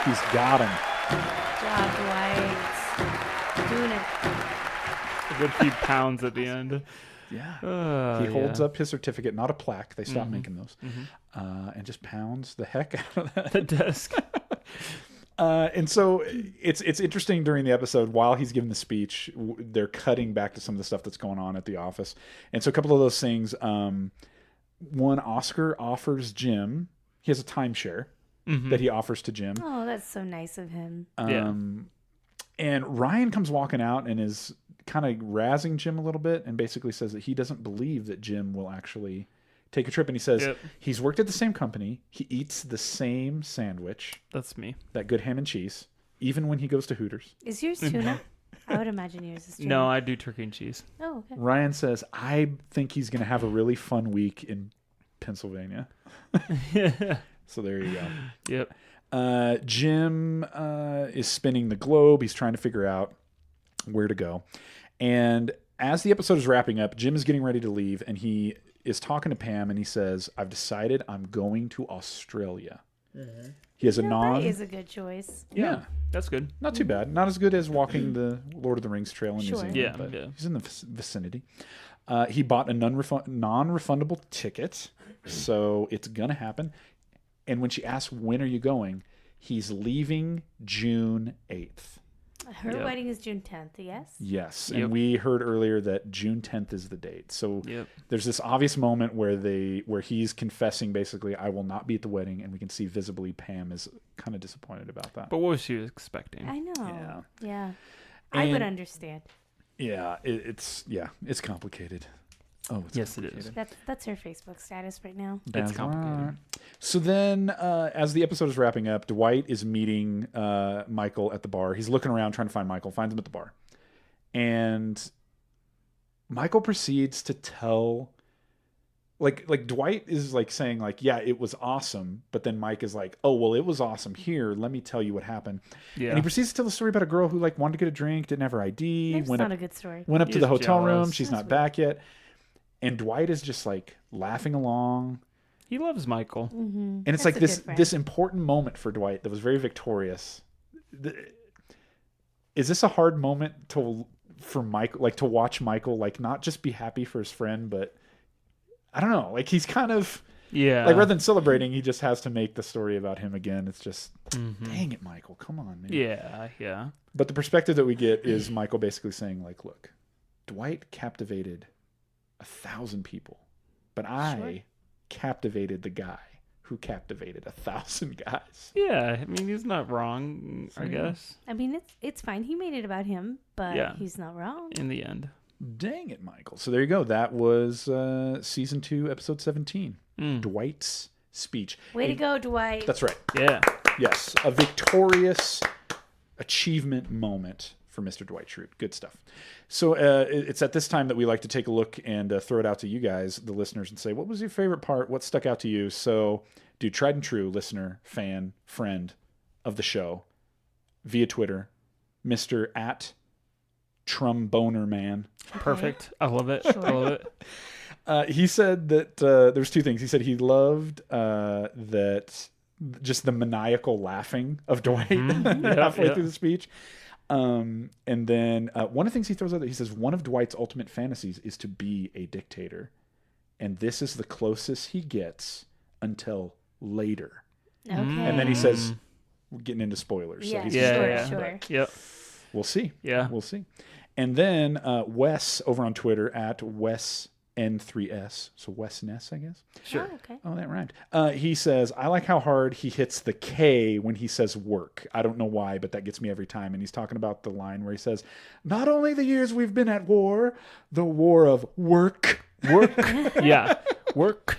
A: He's got him.
C: Job, Dwight. Doing it.
B: A good few pounds at the end.
A: Yeah. He holds up his certificate, not a plaque. They stopped making those. And just pounds the heck out of that.
B: The desk.
A: And so it's interesting during the episode, while he's giving the speech, they're cutting back to some of the stuff that's going on at the office. And so a couple of those things, one, Oscar offers Jim, he has a timeshare that he offers to Jim.
C: Oh, that's so nice of him.
A: And Ryan comes walking out and is kind of razzing Jim a little bit and basically says that he doesn't believe that Jim will actually take a trip. And he says he's worked at the same company. He eats the same sandwich.
B: That's me.
A: That good ham and cheese, even when he goes to Hooters.
C: Is yours tuna? I would imagine yours is tuna.
B: No, I do turkey and cheese.
C: Oh, okay.
A: Ryan says, I think he's going to have a really fun week in Pennsylvania. So there you go.
B: Yep.
A: Jim is spinning the globe. He's trying to figure out where to go. And as the episode is wrapping up, Jim is getting ready to leave, and he is talking to Pam, and he says, I've decided I'm going to Australia. He has a
C: That is a good choice.
A: Yeah.
B: That's good.
A: Not too bad. Not as good as walking the Lord of the Rings trail in New Zealand,
B: Yeah,
A: but
B: yeah.
A: he's in the vicinity. He bought a non-refundable ticket, so it's going to happen. And when she asks, when are you going? He's leaving June 8th.
C: Her wedding is June 10th, yes?
A: Yes, and we heard earlier that June 10th is the date. So there's this obvious moment where he's confessing basically, I will not be at the wedding, and we can see visibly Pam is kind of disappointed about that.
B: But what was she expecting?
C: I know. Yeah.
A: And
C: I would understand.
A: Yeah, it's complicated. Oh, it's complicated.
C: That's her Facebook status right now.
B: It's complicated.
A: So then, as the episode is wrapping up, Dwight is meeting Michael at the bar. He's looking around trying to find Michael, finds him at the bar. And Michael proceeds to tell, like Dwight is like saying like, yeah, it was awesome. But then Mike is like, oh, well, it was awesome here. Let me tell you what happened. Yeah. And he proceeds to tell the story about a girl who like wanted to get a drink, didn't have her ID.
C: That's not a good story.
A: Went up to the hotel room.
B: jealous.
A: She's not back yet. And Dwight is just like laughing along.
B: He loves Michael.
C: Mm-hmm.
A: And it's like this important moment for Dwight that was very victorious. Is this a hard moment for Michael, like to watch Michael, like not just be happy for his friend, but I don't know, like he's kind of like rather than celebrating, he just has to make the story about him again. It's just dang it, Michael, come on, man.
B: Yeah.
A: But the perspective that we get is Michael basically saying like, look, Dwight captivated 1,000 people, but I captivated the guy who captivated 1,000 guys.
B: Yeah, I mean he's not wrong, I guess.
C: I mean it's fine. He made it about him, but he's not wrong.
B: In the end.
A: Dang it, Michael. So there you go. That was season 2, episode 17. Dwight's speech.
C: Way to go, Dwight.
A: That's right.
B: Yeah.
A: Yes, a victorious achievement moment for Mr. Dwight Schrute. Good stuff. So it's at this time that we like to take a look and throw it out to you guys, the listeners, and say, what was your favorite part? What stuck out to you? So, dude, tried and true listener, fan, friend of the show via Twitter, Mr. at Tromboner Man.
B: Perfect. I love it. I love it.
A: He said that there's two things. He said he loved that just the maniacal laughing of Dwight halfway through the speech. And then one of the things he throws out there, he says, one of Dwight's ultimate fantasies is to be a dictator. And this is the closest he gets until later.
C: Okay.
A: And then he says, we're getting into spoilers.
C: Yeah,
A: so he's
C: sure.
B: Yep.
A: We'll see.
B: Yeah.
A: We'll see. And then Wes over on Twitter at WesN3S. So Wes Ness, I guess.
B: Sure.
C: Oh, okay.
A: Oh, that rhymed. He says, I like how hard he hits the K when he says work. I don't know why, but that gets me every time. And he's talking about the line where he says, not only the years we've been at war, the war of work.
B: Work. Yeah. Work.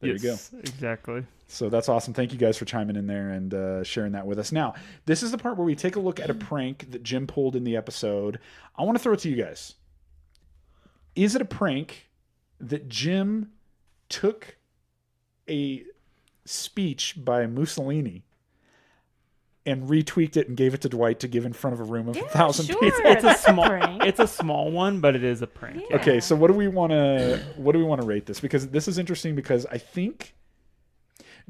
A: There you go.
B: Exactly.
A: So that's awesome. Thank you guys for chiming in there and sharing that with us. Now, this is the part where we take a look at a prank that Jim pulled in the episode. I want to throw it to you guys. Is it a prank that Jim took a speech by Mussolini and retweaked it and gave it to Dwight to give in front of a room of 1,000
C: sure.
A: people?
B: It's a
C: That's a
B: small.
C: prank.
B: It's a small one, but it is a prank.
C: Yeah.
A: Okay, so what do we want to rate this? Because this is interesting because I think,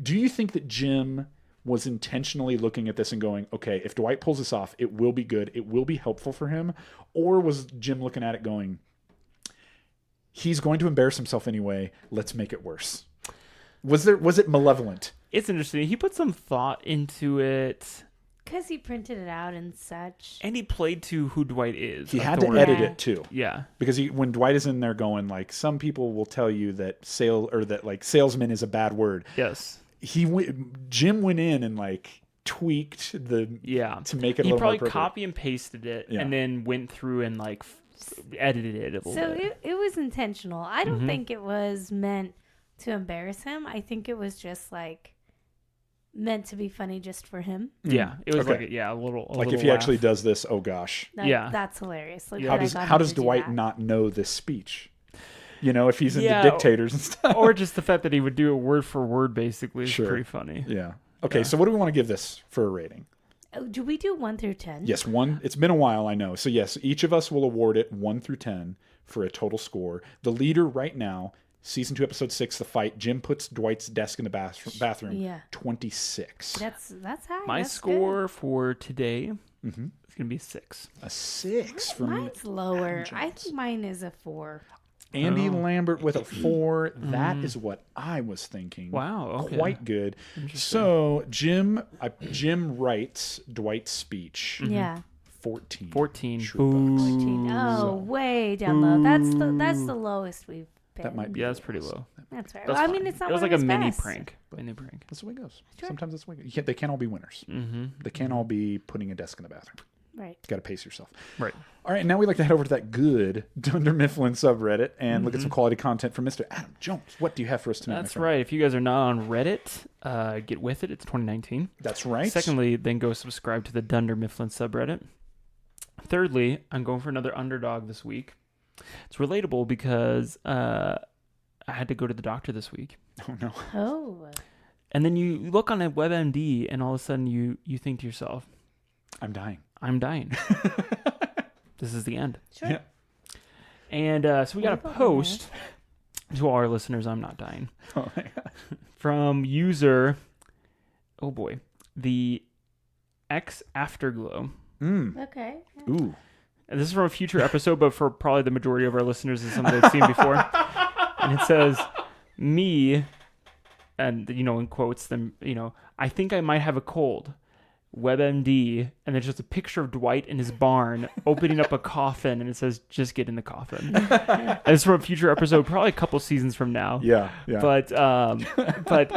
A: do you think that Jim was intentionally looking at this and going, okay, if Dwight pulls this off, it will be good, it will be helpful for him? Or was Jim looking at it going, he's going to embarrass himself anyway, let's make it worse? Was it malevolent?
B: It's interesting. He put some thought into it.
C: Because he printed it out and such.
B: And he played to who Dwight is.
A: He had to edit it too.
B: Yeah.
A: Because when Dwight is in there going like, some people will tell you that salesman is a bad word.
B: Yes.
A: Jim went in and like tweaked to make it a little more
B: He probably
A: appropriate.
B: copy and pasted it and then went through and like edited it a little bit.
C: It was intentional. I don't think it was meant to embarrass him. I think it was just like meant to be funny just for him.
B: Yeah, it was
A: Okay.
B: a little
A: Like
B: little
A: if he
B: laugh.
A: actually does this, oh gosh.
C: That's hilarious. Look
B: Yeah.
C: what I got
A: How
C: him
A: does
C: to do
A: Dwight
C: that.
A: not know this speech? You know, if he's into
B: Yeah,
A: dictators and stuff.
B: or just the fact that he would do it word for word basically is
A: Sure.
B: pretty funny.
A: Yeah. Okay, so what do we want to give this for a rating?
C: Oh, do we do 1 through 10?
A: Yes, 1. It's been a while, I know. So yes, each of us will award it 1 through 10 for a total score. The leader right now, season 2, episode 6, the fight. Jim puts Dwight's desk in the bathroom.
C: Yeah.
A: 26.
C: That's high.
B: My
C: That's
B: score for today is going to be 6.
A: A 6
C: good.
A: from
C: Mine's lower.
A: Adam
C: I
A: Jones.
C: think mine is a 4.
A: Andy Lambert with a 4. That is what I was thinking.
B: Wow, okay.
A: Quite good. So Jim writes Dwight's speech.
C: Yeah.
A: 14.
B: 14.
A: Shoebox.
B: Boo.
C: 14. Oh, way down low. That's the lowest we've been.
A: That might be.
B: Yeah, that's pretty low.
C: That's right.
B: That's
C: Well, I
B: fine.
C: mean, it's not
B: It was
C: one
B: like
C: of
B: a
C: his
B: mini
C: best.
B: prank. Mini prank.
A: That's the way it goes.
C: Sure.
A: Sometimes that's the way it goes. They can't all be winners.
B: Mm-hmm.
A: They can't all be putting a desk in the bathroom.
C: Right.
A: Got to pace yourself.
B: Right.
A: All right, now we like to head over to that good Dunder Mifflin subreddit and look at some quality content from Mr. Adam Jones. What do you have for us tonight?
B: That's
A: my friend?
B: right. If you guys are not on Reddit, get with it. It's 2019.
A: That's right.
B: Secondly, then go subscribe to the Dunder Mifflin subreddit. Thirdly, I'm going for another underdog this week. It's relatable because I had to go to the doctor this week.
A: Oh no.
C: Oh.
B: And then you look on a WebMD and all of a sudden you think to yourself,
A: I'm dying.
B: I'm dying. This is the end.
C: Sure.
A: Yeah.
B: And so we got a
C: What about
B: post to all our listeners, I'm not dying,
A: Oh my god.
B: from user, oh boy, the X Afterglow.
C: Okay. Yeah.
A: Ooh.
B: And this is from a future episode, but for probably the majority of our listeners, is something they've seen before. And it says, me, and, in quotes, then, I think I might have a cold. WebMD, and there's just a picture of Dwight in his barn opening up a coffin, and it says, just get in the coffin. And it's from a future episode, probably a couple seasons from now.
A: Yeah.
B: But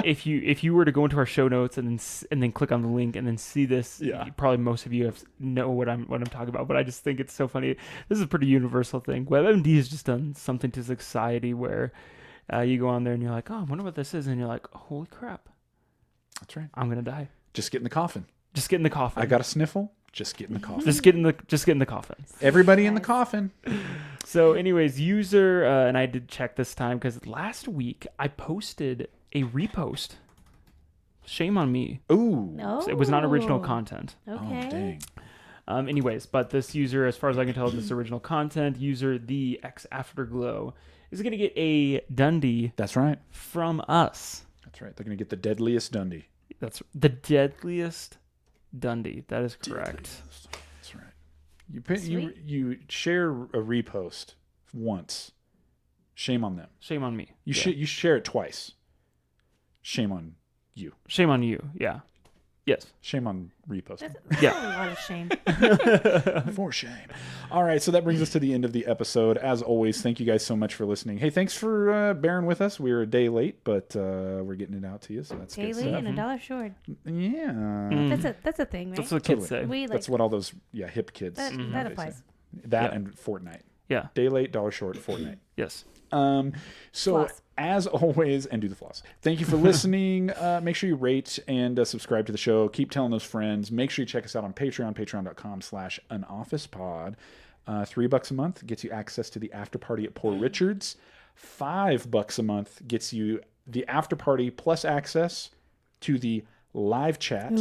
B: if you were to go into our show notes and then click on the link and then see this, probably most of you know what I'm talking about. But I just think it's so funny. This is a pretty universal thing. WebMD has just done something to society where You go on there and you're like, oh, I wonder what this is. And you're like, holy crap.
A: That's right.
B: I'm going to die.
A: Just get in the coffin.
B: Just get in the coffin.
A: I got a sniffle. Just get in the coffin.
B: Just get in the coffin.
A: Everybody in the coffin.
B: So anyways, user, and I did check this time because last week I posted a repost. Shame on me.
A: Ooh.
C: No.
B: It was not original content.
C: Okay.
A: Oh, dang.
B: Anyways, but this user, as far as I can tell, this is original content. User the X Afterglow is going to get a Dundie.
A: That's right.
B: From us.
A: That's right. They're going to get the deadliest Dundie.
B: That's the deadliest Dundie. That is correct.
A: That's right. You share a repost once. Shame on them.
B: Shame on me.
A: You share it twice. Shame on you.
B: Shame on you. Yeah. Yes.
A: Shame on reposting.
C: That's a lot of shame.
A: For shame. All right, so that brings us to the end of the episode. As always, thank you guys so much for listening. Hey, thanks for bearing with us. We were a day late, but we're getting it out to you, so that's
C: day
A: good
C: late
A: stuff.
C: and $1 short.
A: Yeah.
C: That's a thing, right?
B: That's what kids say.
A: That's what all those hip kids.
C: That applies.
A: Say. That and Fortnite.
B: Yeah.
A: Day late, $1 short, Fortnite.
B: Yes.
A: So
C: Floss.
A: as always, and do the floss. Thank you for listening. Make sure you rate and subscribe to the show. Keep telling those friends. Make sure you check us out on Patreon, patreon.com/anofficepod. $3 a month gets you access to the after party at Poor Richard's. $5 a month gets you the after party plus access to the live chat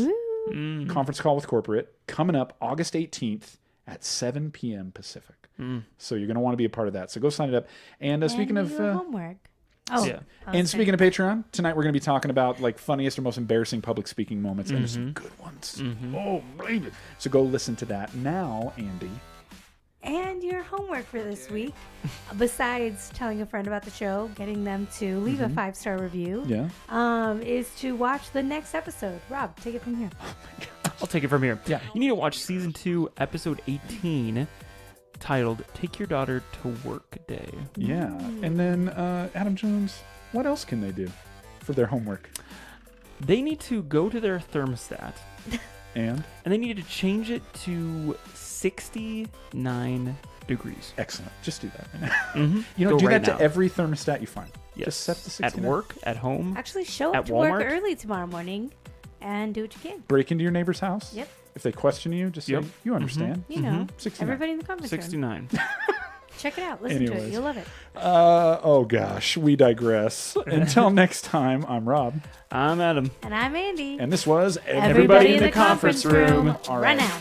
A: conference call with corporate coming up August 18th at 7 p.m. Pacific. So you're going to want to be a part of that. So go sign it up. And speaking of
C: homework. Oh,
B: yeah.
A: And speaking of Patreon, tonight we're going to be talking about like funniest or most embarrassing public speaking moments, and there's some good ones. Oh, baby! So go listen to that now, Andi.
C: And your homework for this week, besides telling a friend about the show, getting them to leave a 5-star review, is to watch the next episode. Rob, take it from here.
B: I'll take it from here.
A: Yeah.
B: You need to watch season 2, episode 18, titled "Take Your Daughter to Work Day."
A: Yeah, and then Adam Jones. What else can they do for their homework?
B: They need to go to their thermostat,
A: and
B: they need to change it to 69 degrees.
A: Excellent. Just do that.
B: Mm-hmm.
A: You know,
B: Go
A: do
B: right
A: that
B: now.
A: to every thermostat you find.
B: Yes.
A: Just set the 69.
B: At work, at home.
C: Actually, show up
B: At
C: to work
B: Walmart?
C: early tomorrow morning and do what you can.
A: Break into your neighbor's house.
C: Yep.
A: If they question you, just say, you understand.
C: You know,
A: 69.
C: everybody in the conference room.
B: 69.
C: Check it out. Listen to it. You'll love it.
A: Oh, gosh. We digress. Until next time, I'm Rob.
B: I'm Adam.
C: And I'm Andi.
A: And this was
C: Everybody in the conference room.
A: All
C: Right
A: right.
C: now.